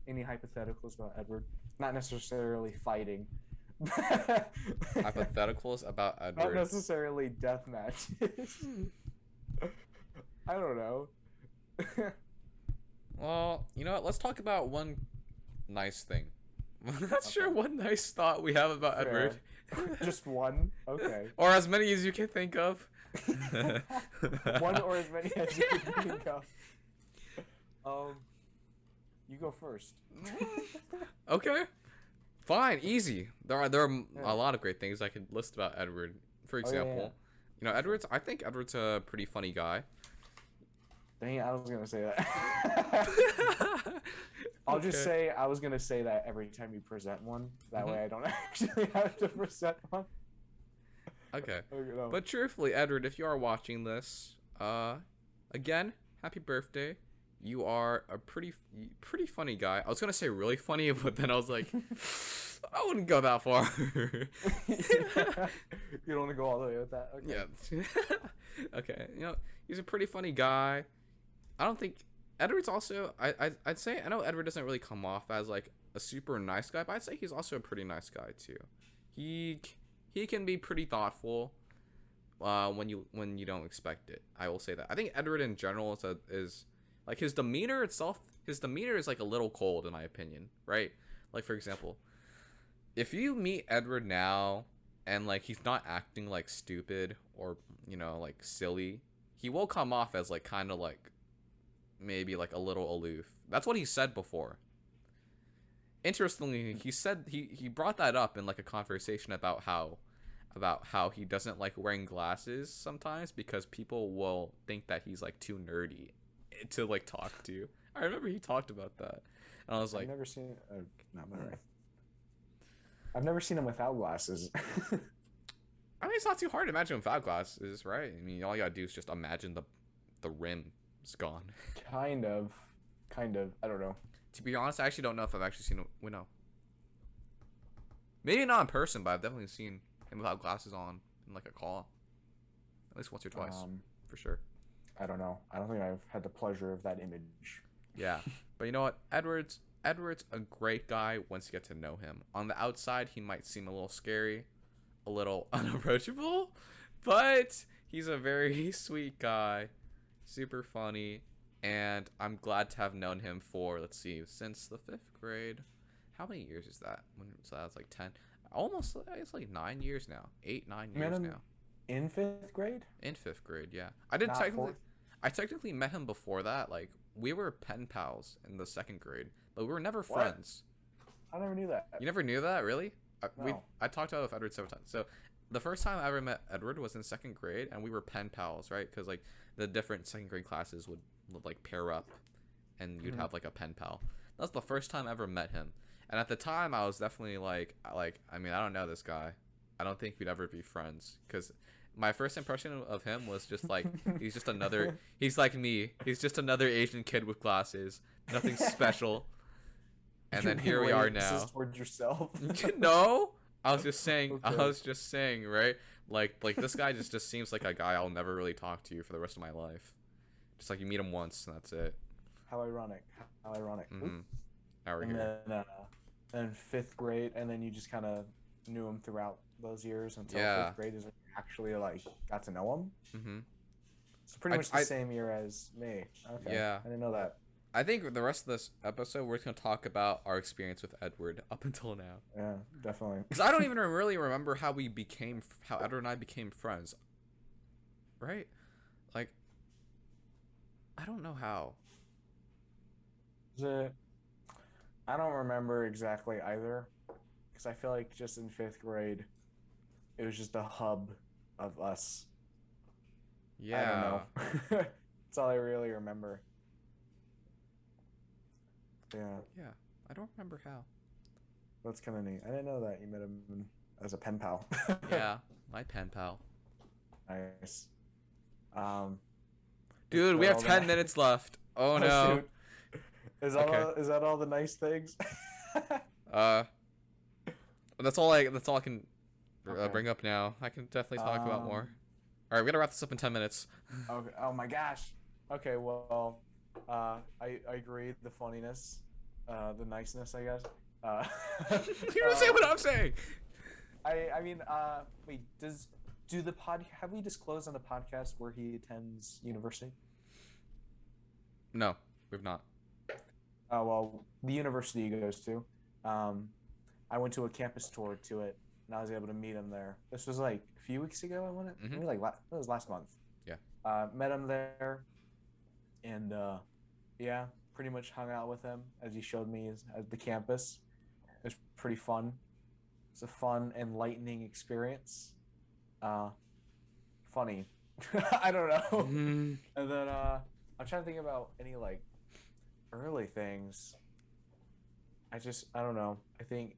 Any hypotheticals about Edward? Not necessarily fighting. Hypotheticals about Not Edward. necessarily death matches. I don't know. Well, you know what? Let's talk about one nice thing. I'm not sure Okay. what nice thought we have about Edward. Just one? Okay. Or as many as you can think of. One or as many as you can think of. You go first. Okay. Fine, easy. There are Yeah. a lot of great things I could list about Edward. For Oh, yeah, example, I think Edward's a pretty funny guy. Dang it, I was gonna say that. I'll just Okay. say I was gonna say that every time you present one. That way I don't actually have to present one. Okay. No. But truthfully, Edward, if you are watching this, again, happy birthday. You are a pretty funny guy. I was gonna say really funny, but then I was like, I wouldn't go that far. You don't want to go all the way with that. Okay. Yeah. Okay. He's a pretty funny guy. I don't think Edward's also. I'd say I know Edward doesn't really come off as like a super nice guy, but I'd say he's also a pretty nice guy too. He can be pretty thoughtful. When you don't expect it, I will say that. I think Edward in general is like his demeanor itself. His demeanor is like a little cold in my opinion, right? Like for example, if you meet Edward now and like he's not acting like stupid or like silly, he will come off as like kind of like maybe like a little aloof. That's what he said before. Interestingly, he said he brought that up in like a conversation about how he doesn't like wearing glasses sometimes because people will think that he's like too nerdy to like talk to. I remember he talked about that, and I was like, I've never seen. Not my right. I've never seen him without glasses. I mean, it's not too hard to imagine without glasses, right? I mean, all you gotta do is just imagine the rim is gone. Kind of. I don't know. To be honest, I actually don't know if I've actually seen him. Well, no. Maybe not in person, but I've definitely seen him without glasses on in like a call. At least once or twice, for sure. I don't know. I don't think I've had the pleasure of that image. Yeah, but you know what? Edward's a great guy once you get to know him. On the outside, he might seem a little scary, a little unapproachable, but he's a very sweet guy, super funny, and I'm glad to have known him for, let's see, since the 5th grade. How many years is that? So that's like 10. Almost, it's like 9 years now. 8, 9 years now. In 5th grade? In 5th grade, yeah. I didn't Not technically. fourth? I technically met him before that. Like, we were pen pals in the 2nd grade, but we were never What? friends. I never knew that. You never knew that, really? No. I talked out with Edward several times. So, the first time I ever met Edward was in 2nd grade, and we were pen pals, right? Because like the different 2nd grade classes would like pair up, and you'd have like a pen pal. That's the first time I ever met him, and at the time I was definitely like I mean, I don't know this guy. I don't think we'd ever be friends, because my first impression of him was just like he's just another. He's like me. He's just another Asian kid with glasses. Nothing special. And then here we are now. Towards yourself. No, I was just saying. Okay. I was just saying, right? Like this guy just seems like a guy I'll never really talk to for the rest of my life. Just like you meet him once and that's it. How ironic. How ironic. Mm-hmm. Now we're And here. then 5th grade, and then you just kind of knew him throughout those years until Yeah. 5th grade is when you actually like got to know him. Mm-hmm. It's pretty much the same year as me. Okay. Yeah. I didn't know that. I think the rest of this episode we're just gonna talk about our experience with Edward up until now. Yeah, definitely. Because I don't even really remember how Edward and I became friends. Right? Like, I don't know how. I don't remember exactly either, because I feel like just in 5th grade, it was just a hub of us. Yeah. I don't know. That's all I really remember. Yeah, Yeah. I don't remember how. that's kind of neat. I didn't know that you met him as a pen pal. Yeah, my pen pal. Nice. Dude, we have 10 minutes left. Oh no. Shoot. Is Okay. is that all the nice things? That's all I can Okay. bring up now. I can definitely talk about more. All right, we gotta wrap this up in 10 minutes. Okay. Oh my gosh. Okay. Well, I agree. The funniness, the niceness, I guess. You're gonna say what I'm saying. I mean, wait. Have we disclosed on the podcast where he attends university? No, we've not. Well, the university he goes to. I went to a campus tour to it, and I was able to meet him there. This was like a few weeks ago. I went it. Maybe like it was last month. Yeah. Met him there, and yeah, pretty much hung out with him as he showed me at the campus. It was pretty fun. It's a fun, enlightening experience. Funny. I don't know. Mm. And then I'm trying to think about any like early things. I don't know. I think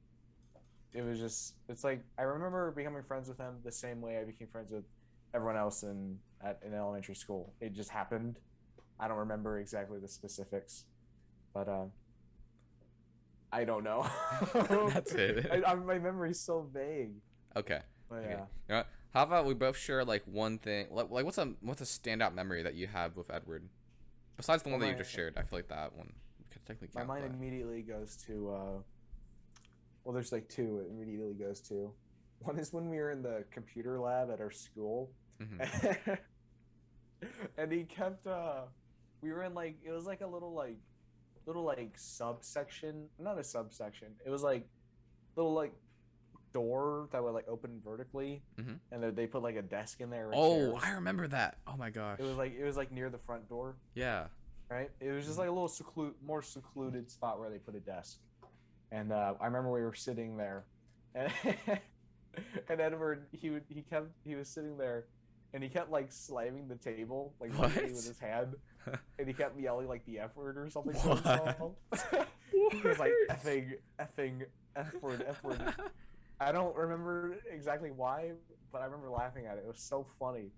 it's like I remember becoming friends with him the same way I became friends with everyone else in elementary school. It just happened. I don't remember exactly the specifics, but I don't know. That's it. My memory's so vague. Okay. But Okay. yeah. You know what? How about we both share like one thing? Like what's a standout memory that you have with Edward? Besides the one that you just shared, I feel like that one could technically My count. mind immediately goes to well, there's like two it immediately goes to. One is when we were in the computer lab at our school. Mm-hmm. And he kept we were in like it was like a little subsection, not a subsection. It was like little like door that would like open vertically, Mhm. and then they put like a desk in there. Oh, chairs. I remember that. Oh my gosh. It was like near the front door, Yeah. right? It was just like a little more secluded spot where they put a desk. And I remember we were sitting there, and, and Edward he was sitting there, and he kept like slamming the table like What? with his hand, and he kept yelling like the F word or something to What? himself. He was like effing F word. I don't remember exactly why, but I remember laughing at it. It was so funny.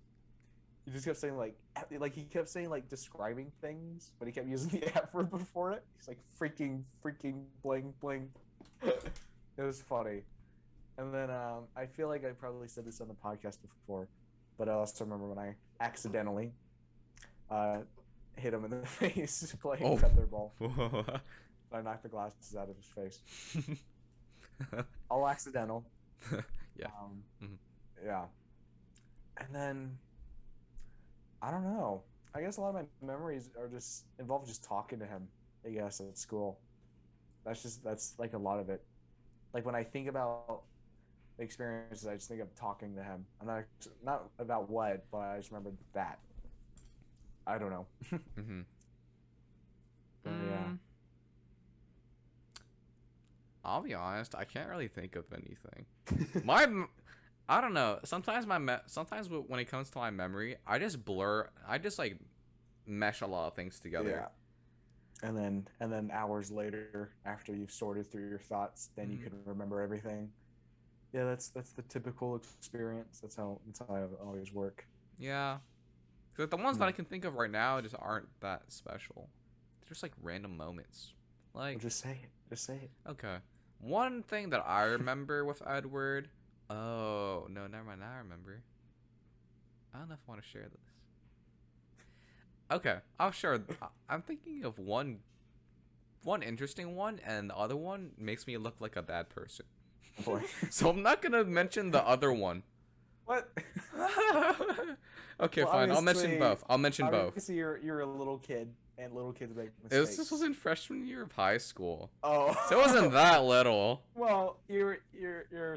He just kept saying like he kept saying like describing things, but he kept using the F word before it. He's like freaking bling bling. It was funny. And then I feel like I probably said this on the podcast before, but I also remember when I accidentally hit him in the face playing tetherball. I knocked the glasses out of his face. All accidental. Yeah. Yeah. And then I don't know. I guess a lot of my memories are just involved just talking to him, I guess, at school. That's like a lot of it. Like when I think about the experiences, I just think of talking to him. I'm not about what, but I just remember that. I don't know. Mm-hmm. But yeah. I'll be honest, I can't really think of anything. I don't know. Sometimes when it comes to my memory, I just like mesh a lot of things together. Yeah. And then hours later, after you've sorted through your thoughts, then you Hmm. can remember everything. Yeah, that's the typical experience. That's how I always work. Yeah. 'Cause the ones that Hmm. I can think of right now just aren't that special. They're just like random moments. Well, Like, just say it. Just say it. okay. One thing that I remember with Edward. Oh, no, never mind. Now I remember. I don't know if I want to share this. Okay, I'll share. I'm thinking of one interesting one, and the other one makes me look like a bad person. Oh boy. So I'm not gonna mention the other one. What? Okay, Well, fine. I'll mention both. I'll mention both. obviously you're a little kid, and little kids make This was mistakes. in freshman year of high school, Oh. so it wasn't that little. Well, you're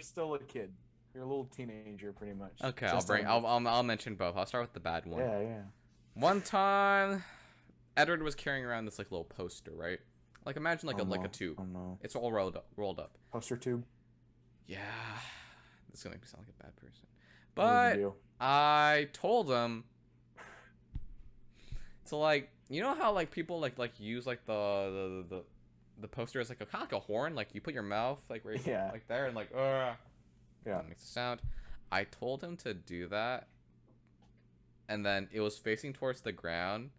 still a kid. You're a little teenager, pretty much. Okay, Just on. I'll mention both. I'll start with the bad one. Yeah, yeah. One time, Edward was carrying around this like little poster, right? Like imagine like Oh a no. tube. Oh no. It's all rolled up. Poster tube. Yeah, this is gonna make me sound like a bad person. What did you But do? I told him to like, you know how like people like use like the poster as like a kind of like a horn, like you put your mouth like right Yeah. like there and like Yeah. that makes a sound. I told him to do that, and then it was facing towards the ground,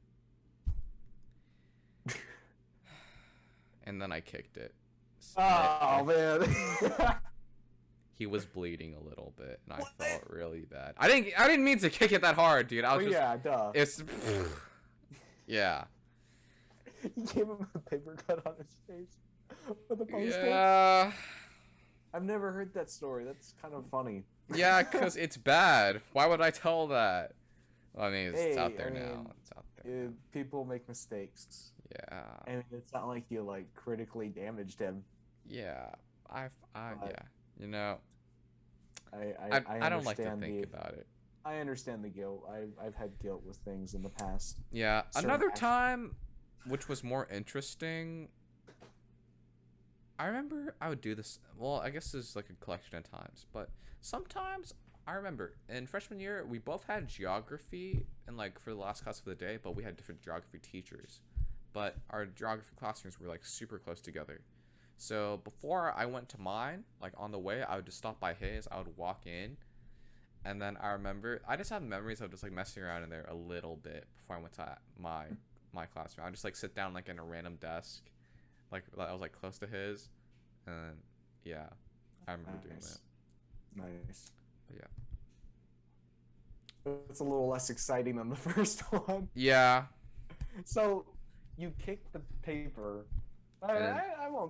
and then I kicked it. Oh man. He was bleeding a little bit, and I felt really bad. I didn't mean to kick it that hard, dude. I was just Yeah, duh. it's yeah. You gave him a paper cut on his face with a poster. Yeah. I've never heard that story. That's kind of funny. Yeah, cuz it's bad. Why would I tell that? Well, I mean, it's out Hey, there I mean, now. It's out there. Now. people make mistakes. Yeah. And it's not like you like critically damaged him. Yeah. I But yeah. You know, I don't like to understand think about it. I understand the guilt. I've had guilt with things in the past. Yeah, Certain another actions. time which was more interesting. I remember I would do this. Well, I guess there's like a collection of times, but sometimes I remember in freshman year we both had geography and like for the last class of the day, but we had different geography teachers. But our geography classrooms were like super close together. So before I went to mine, like on the way, I would just stop by his. I would walk in, and then I remember I just have memories of just like messing around in there a little bit before I went to my classroom. I would just like sit down like in a random desk, like I was like close to his, and yeah, I remember doing Nice. that. Nice. But yeah. It's a little less exciting than the first one. Yeah. So you kicked the paper. And then-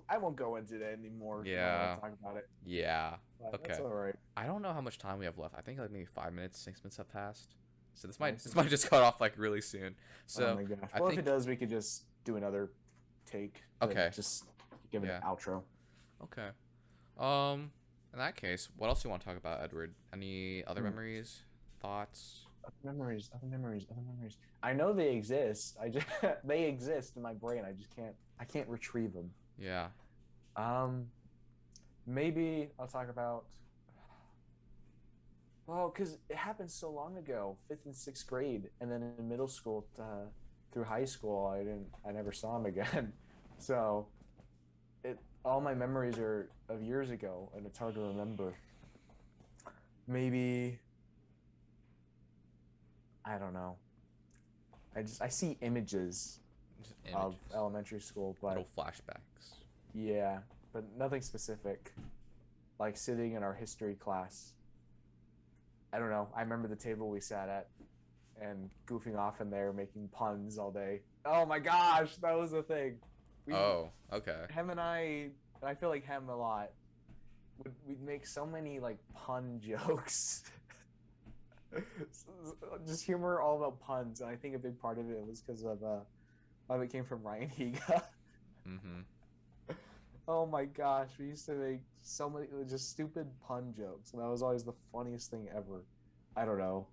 I won't go into it anymore. Yeah. Talk about it. Yeah. But Okay. That's all right. I don't know how much time we have left. I think like maybe 5 minutes, 6 minutes have passed. So this Nice. might just cut off like really soon. Oh So my gosh. I Well, if think it does, we could just do another take. Okay. Just give it Yeah. an outro. okay. In that case, what else do you want to talk about, Edward? Any other memories, thoughts? Other memories. I know they exist. I just they exist in my brain. I can't retrieve them. Yeah. Maybe I'll talk about. Well, because it happened so long ago, 5th and 6th grade, and then in middle school through high school, I never saw him again. So, all my memories are of years ago, and it's hard to remember. Maybe. I don't know. I see images Just of images. elementary school, but Little flashbacks. yeah, but nothing specific. Like sitting in our history class. I don't know. I remember the table we sat at and goofing off in there, making puns all day. Oh my gosh, that was the thing. Oh, okay. Hem and I feel like Hem a lot. We'd make so many like pun jokes. Just humor all about puns, and I think a big part of it was because of it came from Ryan Higa. Mm-hmm. Oh my gosh, we used to make so many just stupid pun jokes, and that was always the funniest thing ever. I don't know.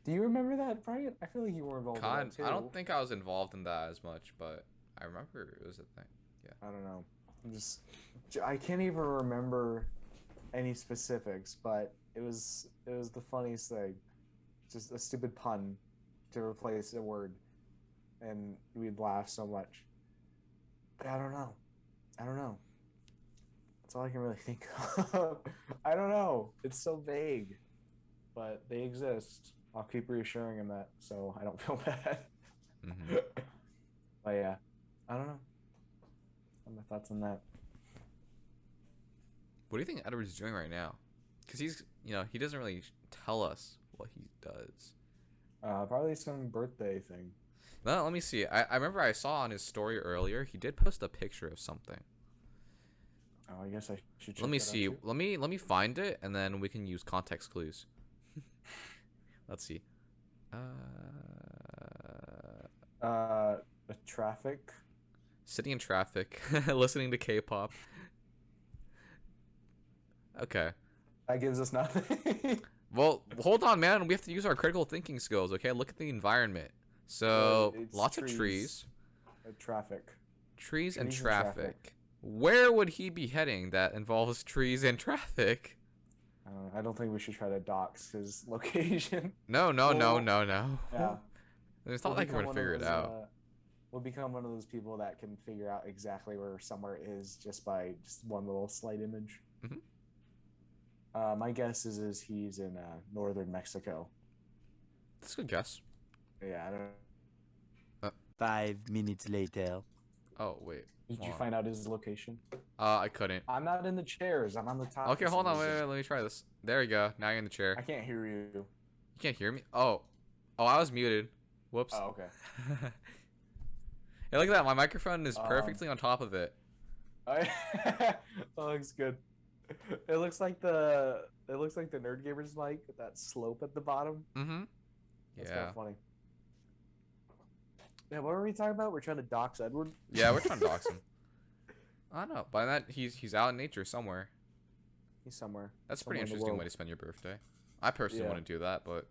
Do you remember that, Brian? I feel like you were involved in that too. I don't think I was involved in that as much, but I remember it was a thing. Yeah. I don't know. I can't even remember any specifics, but it was the funniest thing. Just a stupid pun to replace a word, and we'd laugh so much. But I don't know. I don't know. That's all I can really think of. I don't know. It's so vague, but they exist. I'll keep reassuring him that, so I don't feel bad. Mm-hmm. But yeah, I don't know. What are my thoughts on that? What do you think Edward's doing right now? Because he doesn't really tell us what he does. Probably some birthday thing. No, let me see. I remember I saw on his story earlier, he did post a picture of something. Oh, I guess I should check Let me that out see. too. Let me find it, and then we can use context clues. Let's see. A traffic. Sitting in traffic, listening to K-pop. Okay. That gives us nothing. Well, hold on, man. We have to use our critical thinking skills, okay? Look at the environment. So, It's lots of trees. Traffic. Trees and Trees and traffic. traffic. Where would he be heading that involves trees and traffic? I don't think we should try to dox his location. No. Yeah. It's not like we're gonna figure it out. We'll become one of those people that can figure out exactly where somewhere is just by just one little slight image. Mhm. My guess is he's in northern Mexico. That's a good guess. Yeah, I don't. 5 minutes later. Oh, wait. Did you Hold on. find out his location? I couldn't. I'm not in the chairs. I'm on the top. Okay, for hold some on. Wait, reason. let me try this. There you go. Now you're in the chair. I can't hear you. You can't hear me? Oh, I was muted. Whoops. Oh, okay. Hey, look at that. My microphone is perfectly on top of it. That looks good. It looks like the Nerd Gamers mic with that slope at the bottom. Mm-hmm. That's Yeah. kind of funny. Yeah, what were we talking about? We're trying to dox Edward. Yeah, we're trying to dox him. I don't know. By that, he's out in nature somewhere. He's somewhere. That's a pretty Somewhere in the interesting way world. to spend your birthday. I personally Yeah. wouldn't do that, but.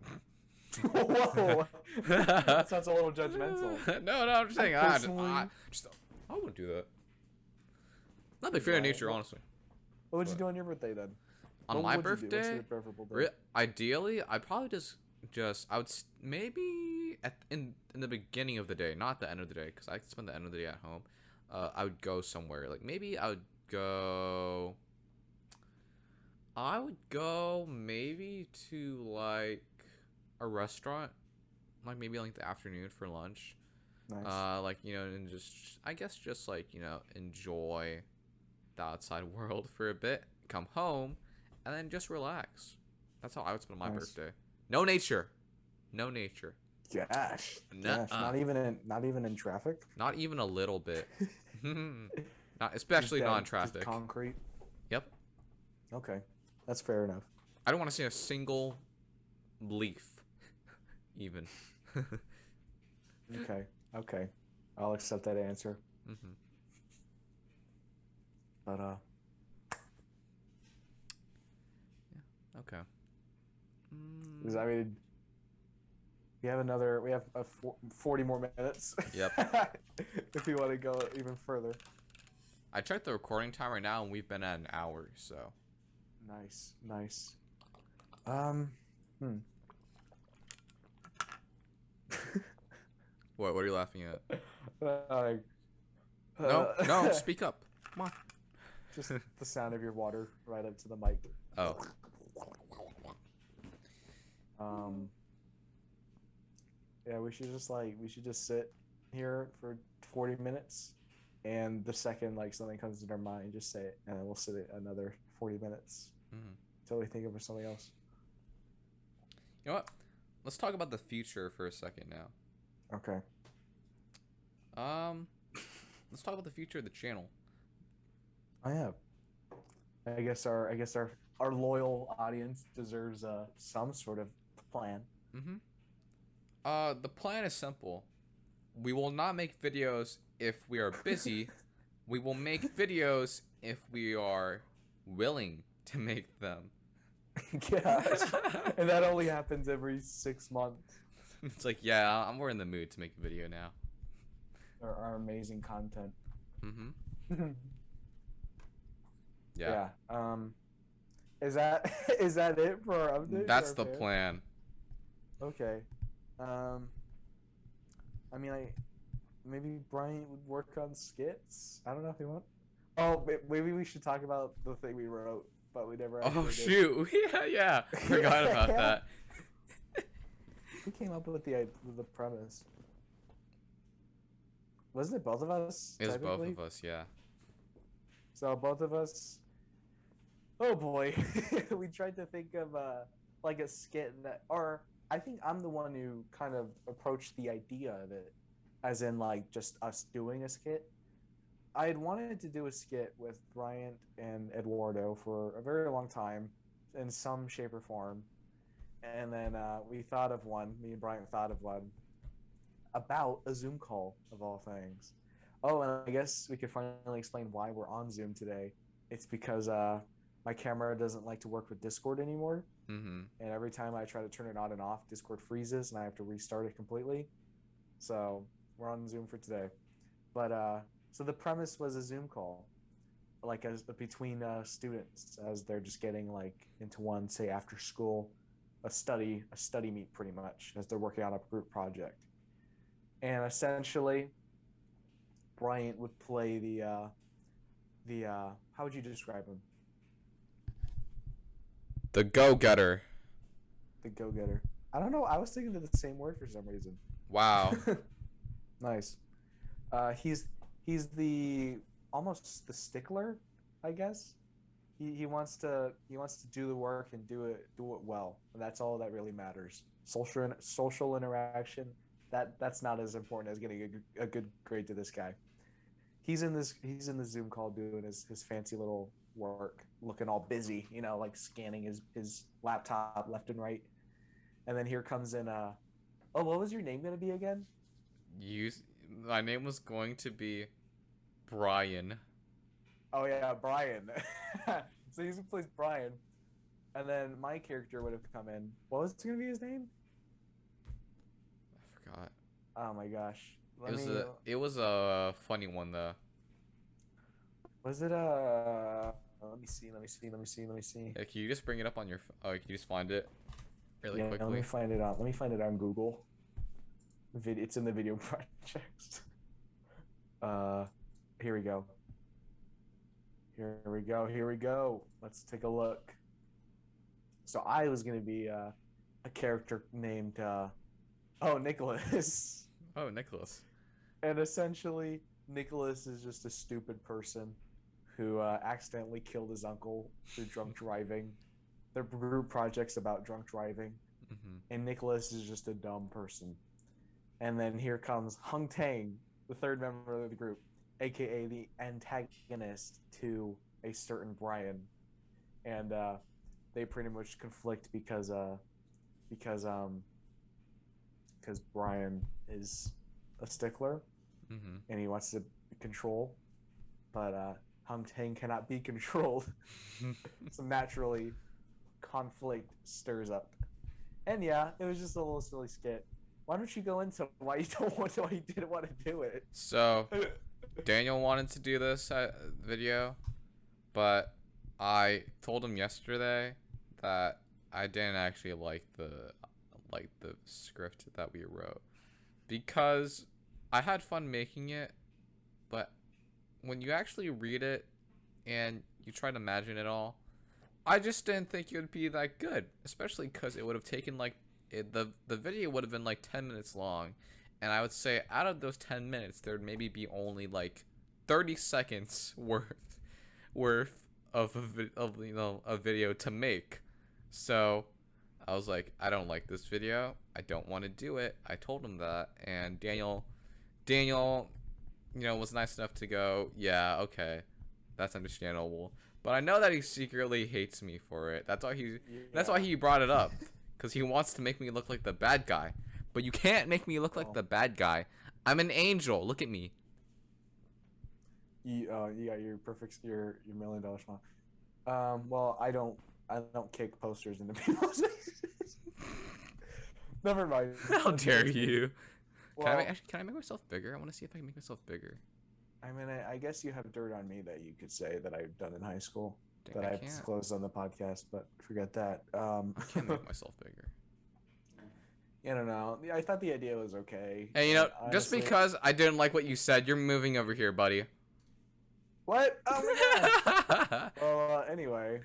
Whoa, that sounds a little judgmental. No, I'm just saying. personally- I wouldn't do that. Not a big fan of nature, honestly. What would you do on your birthday then? On What my would you do? What's birthday, your preferable day? ideally, I'd probably I would maybe in the beginning of the day, not the end of the day, because I could spend the end of the day at home. I would go somewhere. Like maybe I would go maybe to like a restaurant, like maybe like the afternoon for lunch. Nice. Like and I guess just like enjoy the outside world for a bit, come home, and then just relax. That's how I would spend my Nice. birthday. No nature. Gosh. Nuh-uh. Not even in traffic. Not even a little bit. Not especially Just dead, non-traffic. just concrete. Yep. Okay, that's fair enough. I don't want to see a single leaf, even. Okay. I'll accept that answer. Mm-hmm. But Okay. I mean, we have 40 more minutes. Yep. If you want to go even further. I checked the recording time right now, and we've been at an hour. So. Nice. What are you laughing at? No, speak up. Come on. Just the sound of your water right up to the mic. Oh. Yeah, we should just sit here for 40 minutes, and the second like something comes into our mind, just say it, and then we'll sit it another 40 minutes until we think of something else. You know what? Let's talk about the future for a second now. Okay. Let's talk about the future of the channel. I have. I guess our loyal audience deserves some sort of plan. Mm-hmm. The plan is simple. We will not make videos if we are busy. We will make videos if we are willing to make them. Gosh. And that only happens every 6 months. It's like, yeah, we're in the mood to make a video now. Or our amazing content. Mm-hmm. Yeah. Yeah. Is that is that it for our update? That's the plan. Okay. I mean, maybe Brian would work on skits. I don't know if he wants. Oh, maybe we should talk about the thing we wrote, but we never. Oh did. shoot! Yeah. Forgot about that. Who came up with the premise? Wasn't it both of us? It was both of us, yeah. So both of us. Oh boy, we tried to think of like a skit that, or I think I'm the one who kind of approached the idea of it, as in like just us doing a skit. I had wanted to do a skit with Bryant and Eduardo for a very long time, in some shape or form, and then we thought of one. Me and Bryant thought of one about a Zoom call of all things. Oh, and I guess we could finally explain why we're on Zoom today. It's because my camera doesn't like to work with Discord anymore. Mm-hmm. And every time I try to turn it on and off, Discord freezes and I have to restart it completely. So we're on Zoom for today. But so the premise was a Zoom call, like between students as they're just getting like into one, say after school, a study meet pretty much as they're working on a group project. And essentially, Bryant would play the how would you describe him? The go-getter. The go-getter. I don't know. I was thinking of the same word for some reason. Wow. Nice. He's the almost the stickler, I guess. He wants to do the work and do it well. And that's all that really matters. Social interaction. That's not as important as getting a good grade to this guy. He's in the Zoom call doing his fancy little work, looking all busy, like scanning his laptop left and right. And then here comes in what was your name gonna be again? My name was going to be Brian. Oh yeah, Brian. So he plays Brian. And then my character would have come in. What was gonna be his name? I forgot. Oh my gosh. It was a funny one though. Was it let me see. Yeah, can you just bring it up on your can you just find it really quickly? Let me find it on Google. It's in the video projects. Here we go. Here we go. Let's take a look. So I was gonna be a character named Nicholas. Oh, Nicholas. And essentially, Nicholas is just a stupid person who accidentally killed his uncle through drunk driving. Their group project's about drunk driving. Mm-hmm. And Nicholas is just a dumb person. And then here comes Hung Tang, the third member of the group, aka the antagonist to a certain Brian. And they pretty much conflict because Brian is a stickler, mm-hmm. and he wants to control, but Hung Tang cannot be controlled. So naturally, conflict stirs up. And yeah, it was just a little silly skit. Why don't you go into why you didn't want to do it? So, Daniel wanted to do this video, but I told him yesterday that I didn't actually like the script that we wrote, because I had fun making it, but when you actually read it and you try to imagine it all, I just didn't think it would be that good, especially because it would have taken the video would have been like 10 minutes long, and I would say out of those 10 minutes there would maybe be only like 30 seconds worth of a video to make. So I was like, I don't like this video. I don't want to do it. I told him that, and Daniel, was nice enough to go, yeah, okay, that's understandable. But I know that he secretly hates me for it. That's why he brought it up, because he wants to make me look like the bad guy. But you can't make me look like the bad guy. I'm an angel. Look at me. You got your perfect, your $1 million smile. Well, I don't I don't kick posters into people's faces. Never mind. How dare you? Well, Can I make myself bigger? I want to see if I can make myself bigger. I mean, I guess you have dirt on me that you could say that I've done in high school Dang, that I I've can't. disclosed on the podcast, but forget that. I can't make myself bigger. I don't know. I thought the idea was okay. Hey, you know, but just honestly- because I didn't like what you said, you're moving over here, buddy. What? Oh my god. Well, anyway,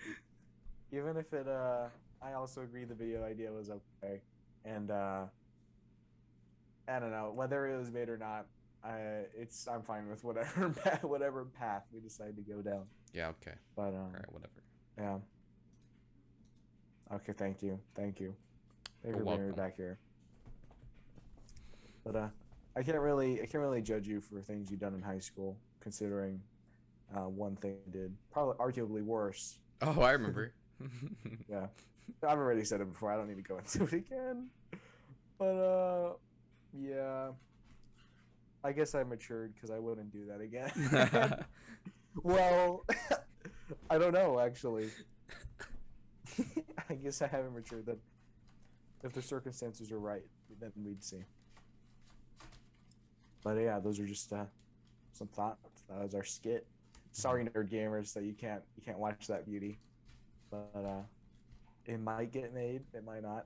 even if it, I also agree the video idea was okay, and I don't know whether it was made or not. I'm fine with whatever path we decide to go down. Yeah, okay. But Alright, whatever. yeah. Okay, thank you. Thank you You're for bringing me welcome. back here. But I can't really judge you for things you've done in high school, considering one thing you did probably arguably worse. Oh, I remember. Yeah, I've already said it before. I don't need to go into it again. But yeah, I guess I matured because I wouldn't do that again. Well, I don't know actually. I guess I haven't matured. Then, if the circumstances are right, then we'd see. But yeah, those are just some thoughts. That was our skit. Sorry, nerd gamers, that you can't watch that beauty. But it might get made. It might not.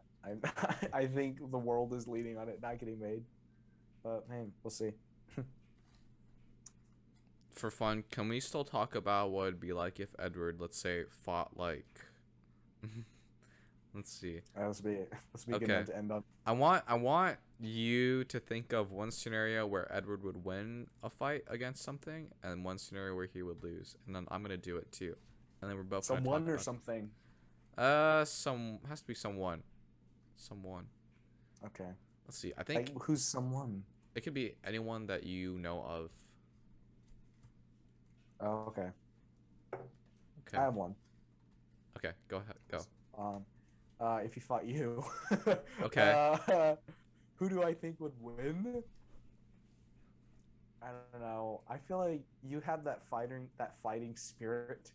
I think the world is leaning on it not getting made. But man, we'll see. For fun, can we still talk about what it'd be like if Edward, let's say, fought like... Let's see. Let's be a good Okay. note to end on. I want you to think of one scenario where Edward would win a fight against something, and one scenario where he would lose, and then I'm gonna do it too, and then we're both gonna Someone talk or about something. has to be someone. Okay. Let's see. I think Who's someone? it could be anyone that you know of. Oh, okay. Okay. I have one. Okay. Go ahead. Go. If he fought you. Okay. Who do I think would win? I don't know. I feel like you have that fighting spirit,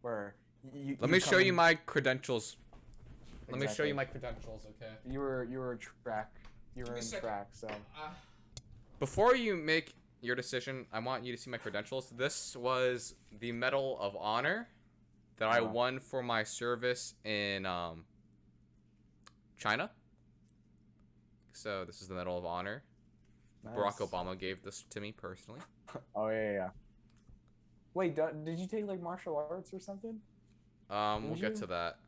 where you. Let me show you my credentials. Let me show you Exactly. my credentials. Okay. You were track. You were me a in second. track, so. Before you make your decision, I want you to see my credentials. This was the Medal of Honor that I Wow. won for my service in China. So this is the Medal of Honor. Barack Nice. Obama gave this to me personally. Oh yeah. Wait, did you take like martial arts or something? We'll Did get you? to that.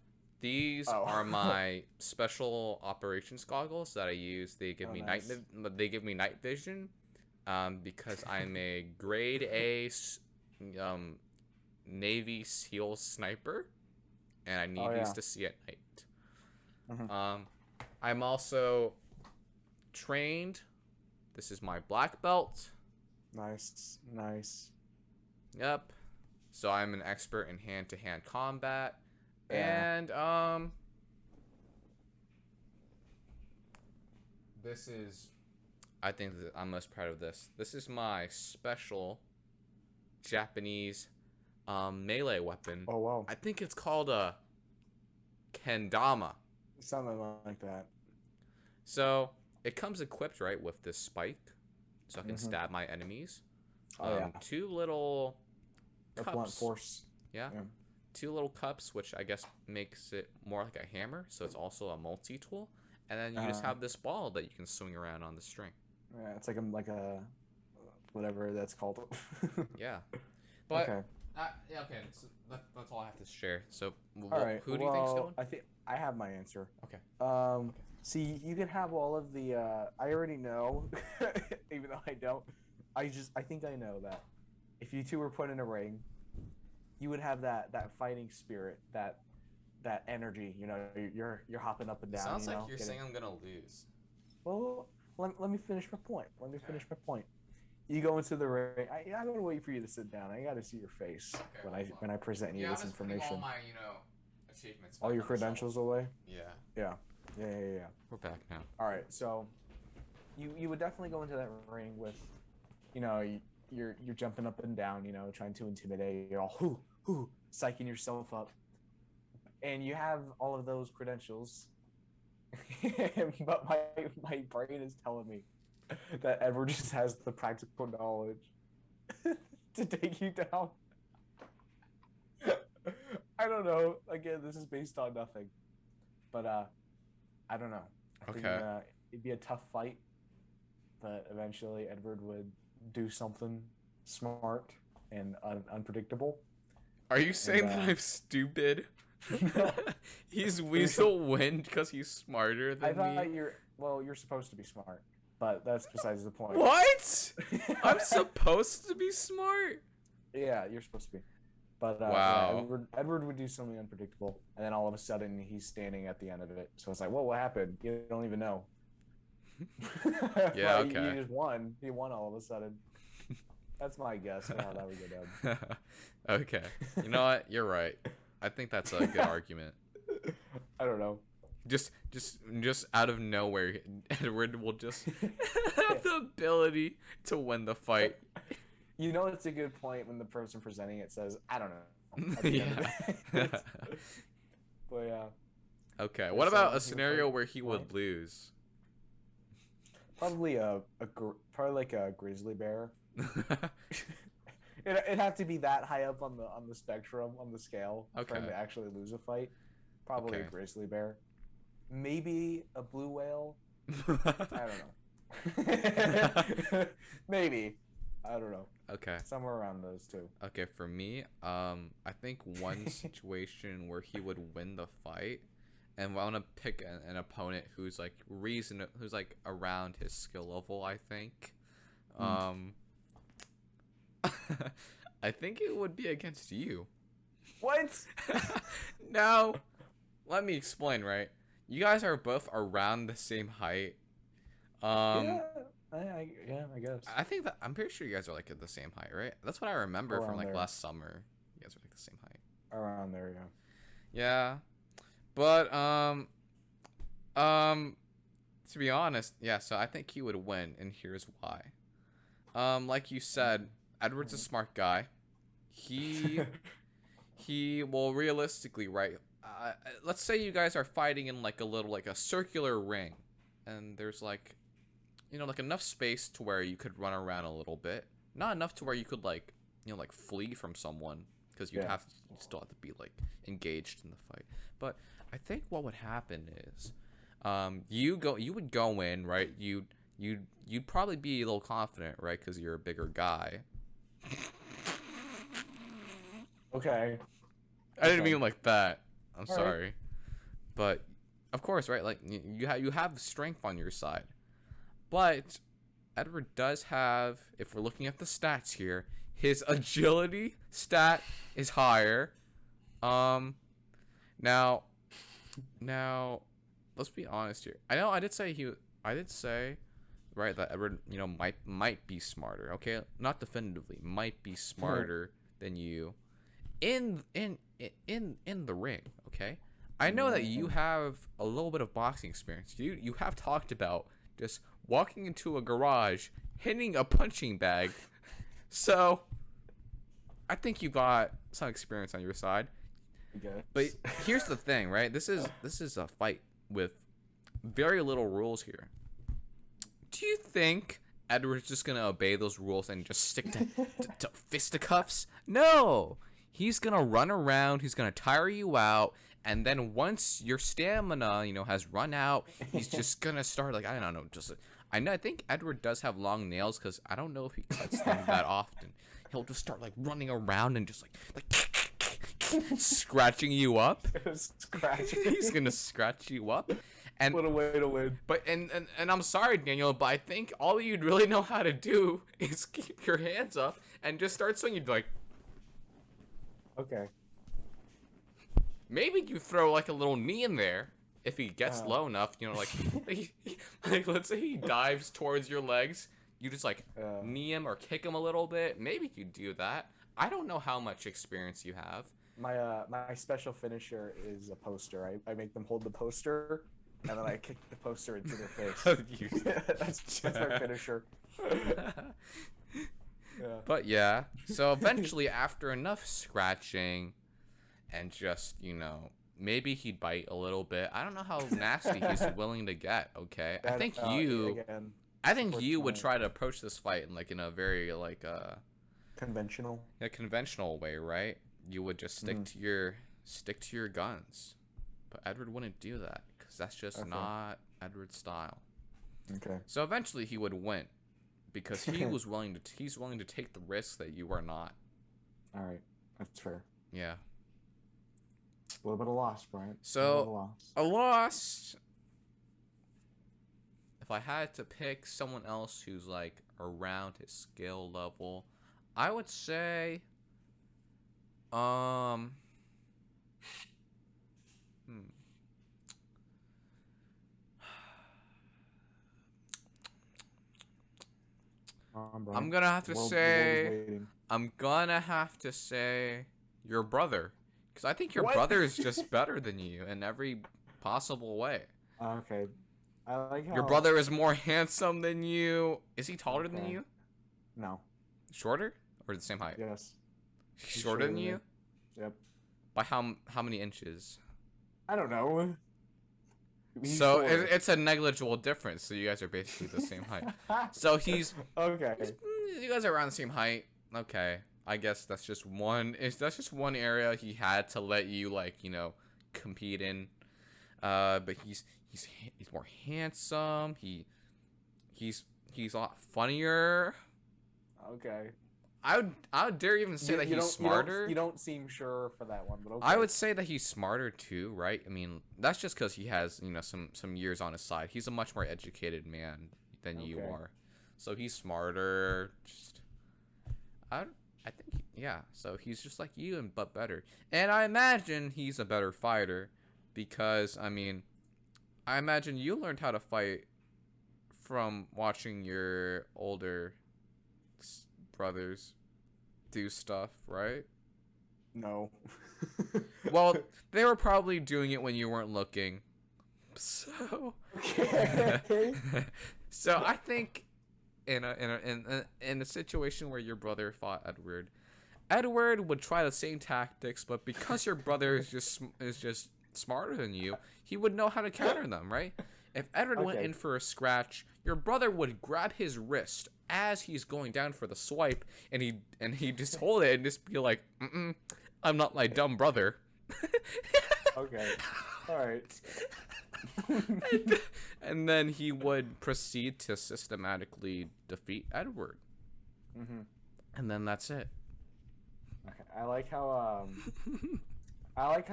These Oh. are my special operations goggles that I use. They give Oh, me nice. night vision, because I'm a grade A Navy SEAL sniper, and I need Oh, these yeah. to see at night. Mhm. I'm also trained. This is my black belt. Nice. Yep. So I'm an expert in hand-to-hand combat. Yeah. And this is, I think that I'm most proud of this. This is my special Japanese melee weapon. Oh wow. I think it's called a kendama. Something like that. So it comes equipped right with this spike, so I can Mhm. stab my enemies. Oh yeah. Two little A cups. blunt force. Yeah. Yeah. Two little cups, which I guess makes it more like a hammer, so it's also a multi-tool. And then you just have this ball that you can swing around on the string. Yeah, it's like a whatever that's called. Yeah. But okay. yeah, okay. So that's all I have to share. So All right. who do you think's going? I think I have my answer. Okay. See, you can have all of the. I already know, even though I don't. I think I know that if you two were put in a ring, you would have that fighting spirit, that energy. You know, you're hopping up and down. Sounds like know, you're getting- saying I'm gonna lose. Well, let me finish my point. You go into the ring. I gotta wait for you to sit down. I gotta see your face Okay, when hold on. I present you this information. all my achievements. All your credentials away. Yeah. Yeah. We're back now. All right, so you would definitely go into that ring with, you know, you're jumping up and down, you know, trying to intimidate. You're all hoo, psyching yourself up, and you have all of those credentials, but my brain is telling me that Edward just has the practical knowledge to take you down. I don't know. Again, this is based on nothing, but I don't know. I think it'd be a tough fight, but eventually Edward would do something smart and unpredictable. Are you saying that I'm stupid? We still win because he's smarter than me. I thought you're supposed to be smart, but that's besides the point. What? I'm supposed to be smart? Yeah, you're supposed to be. But wow. Yeah, Edward would do something unpredictable, and then all of a sudden he's standing at the end of it. So it's like, well, what happened? You don't even know. Yeah, okay. He just won. He won all of a sudden. That's my guess on how that would go down. Okay. You know what? You're right. I think that's a good argument. I don't know. Just out of nowhere, Edward will just have the ability to win the fight. You know, it's a good point when the person presenting it says, "I don't know." Yeah. But yeah. Okay. What about a scenario where he would lose? Probably like a grizzly bear. It'd have to be that high up on the spectrum, on the scale, for him to actually lose a fight. Probably a grizzly bear. Maybe a blue whale. I don't know. Maybe. I don't know. Okay. Somewhere around those two. Okay, for me, I think one situation where he would win the fight, and I want to pick an opponent who's like who's like around his skill level. I think. I think it would be against you. What? Now, let me explain. Right, you guys are both around the same height. Yeah, I guess. I think that I'm pretty sure you guys are like at the same height, right? That's what I remember from like last summer. You guys are like the same height. Around there, yeah. Yeah, but to be honest, yeah. So I think he would win, and here's why. Like you said, Edward's a smart guy. He will realistically, right? Let's say you guys are fighting in like a circular ring, and there's like, you know, like enough space to where you could run around a little bit. Not enough to where you could like, you know, like flee from someone, because you'd still have to be like engaged in the fight. But I think what would happen is, you would go in, right? You'd probably be a little confident, right? Because you're a bigger guy. Okay. I didn't mean like that. I'm All sorry. right. But of course, right? Like you have strength on your side. But Edward does have, if we're looking at the stats here, his agility stat is higher. Now let's be honest here. I did say right that Edward, you know, might be smarter, okay? Not definitively, might be smarter than you in the ring, okay? I know that you have a little bit of boxing experience. You have talked about just walking into a garage, hitting a punching bag. So I think you got some experience on your side. But here's the thing, right? This is a fight with very little rules here. Do you think Edward's just gonna obey those rules and just stick to fisticuffs? No, he's gonna run around. He's gonna tire you out, and then once your stamina, you know, has run out, he's just gonna start like, I don't know, I think Edward does have long nails, because I don't know if he cuts them that often. He'll just start like running around and just like scratching you up. He's gonna scratch you up. And what a way to win. But and I'm sorry, Daniel, but I think all you'd really know how to do is keep your hands up and just start swinging. You'd be like, okay. Maybe you throw like a little knee in there if he gets low enough. You know, like let's say he dives towards your legs, you just like knee him or kick him a little bit. Maybe you do that. I don't know how much experience you have. My special finisher is a poster. I make them hold the poster, and then I kick the poster into their face. That's my finisher. But yeah, so eventually after enough scratching and just, you know, maybe he'd bite a little bit. I don't know how nasty he's willing to get. Okay, I think again, I think supports you would my try to approach this fight in a very conventional. a conventional way, right? You would just stick to your guns. But Edward wouldn't do that because that's just not Edward's style. Okay. So eventually he would win because he's willing to take the risk that you are not. All right, that's fair. Yeah. A little bit of loss, Bryant. So a loss. If I had to pick someone else who's like around his skill level, I would say, I'm gonna have to say your brother, because I think your brother is just better than you in every possible way. Okay, I like how your brother is more handsome than you. Is he taller than you? No. Shorter or the same height? Yes. He's shorter than you? Yep. By how many inches? I don't know. So it's a negligible difference. So you guys are basically the same height. So he's okay. You guys are around the same height. Okay, I guess that's just one. That's just one area he had to let you compete in. But he's more handsome. He's a lot funnier. Okay. I would dare even say that he's smarter. You don't seem sure for that one, but okay. I would say that he's smarter too, right? I mean, that's just because he has some years on his side. He's a much more educated man than you are, so he's smarter. I think So he's just like you, but better. And I imagine he's a better fighter because I imagine you learned how to fight from watching your older brothers do stuff, right? No. Well, they were probably doing it when you weren't looking. So so I think in a situation where your brother fought Edward would try the same tactics, but because your brother is just smarter than you, he would know how to counter them, right? If Edward went in for a scratch, your brother would grab his wrist as he's going down for the swipe, and he'd just hold it and just be like, I'm not my dumb brother. Okay. All right. and then he would proceed to systematically defeat Edward. And then that's it. Okay. I like how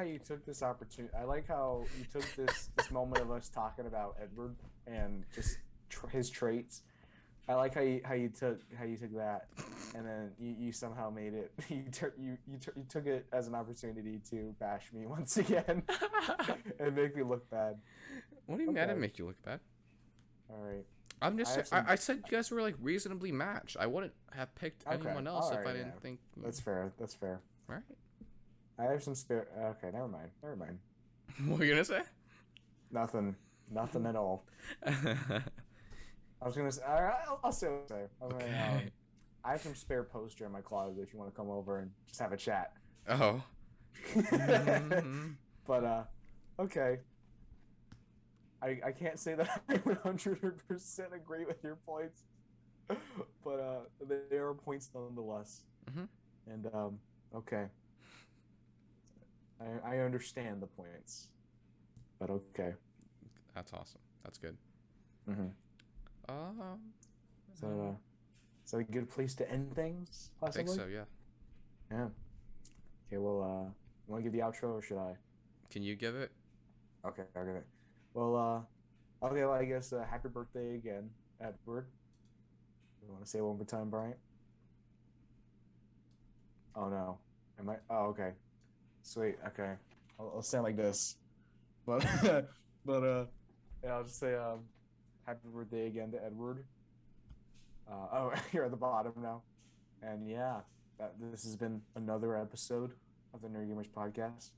you took this opportunity. I like how you took this moment of us talking about Edward and just his traits. I like how you took that, and then you somehow made it. You took it as an opportunity to bash me once again and make me look bad. What do you mean I didn't make you look bad? All right. I said you guys were like reasonably matched. I wouldn't have picked anyone else if I didn't think. That's fair. All right. I have some spare. Okay, never mind. What were you gonna say? Nothing at all. I was gonna say. I'll say what I say. I have some spare poster in my closet if you want to come over and just have a chat. Oh. But okay. I can't say that I 100% agree with your points, but they are points nonetheless. And okay. I understand the points, but okay. That's awesome. That's good. So a good place to end things, possibly? I think so, yeah. Yeah. Okay, well, you want to give the outro, or should I? Can you give it? Okay, I'll give it. Well, okay, well, I guess happy birthday again, Edward. You want to say it one more time, Bryant? Oh, no. Oh, okay. Sweet, okay. I'll stand like this. But, yeah, I'll just say, happy birthday again to Edward. You're at the bottom now. And yeah, this has been another episode of the Nerd Gamers Podcast.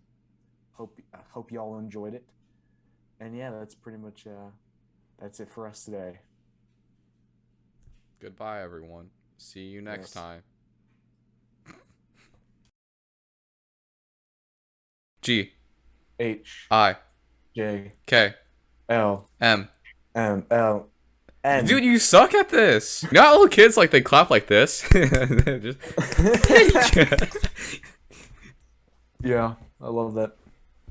Hope you all enjoyed it. And yeah, that's pretty much that's it for us today. Goodbye, everyone. See you next time. G. H I J K L M. M L N. Dude, you suck at this. You know how little kids like they clap like this. Just... Yeah, I love that.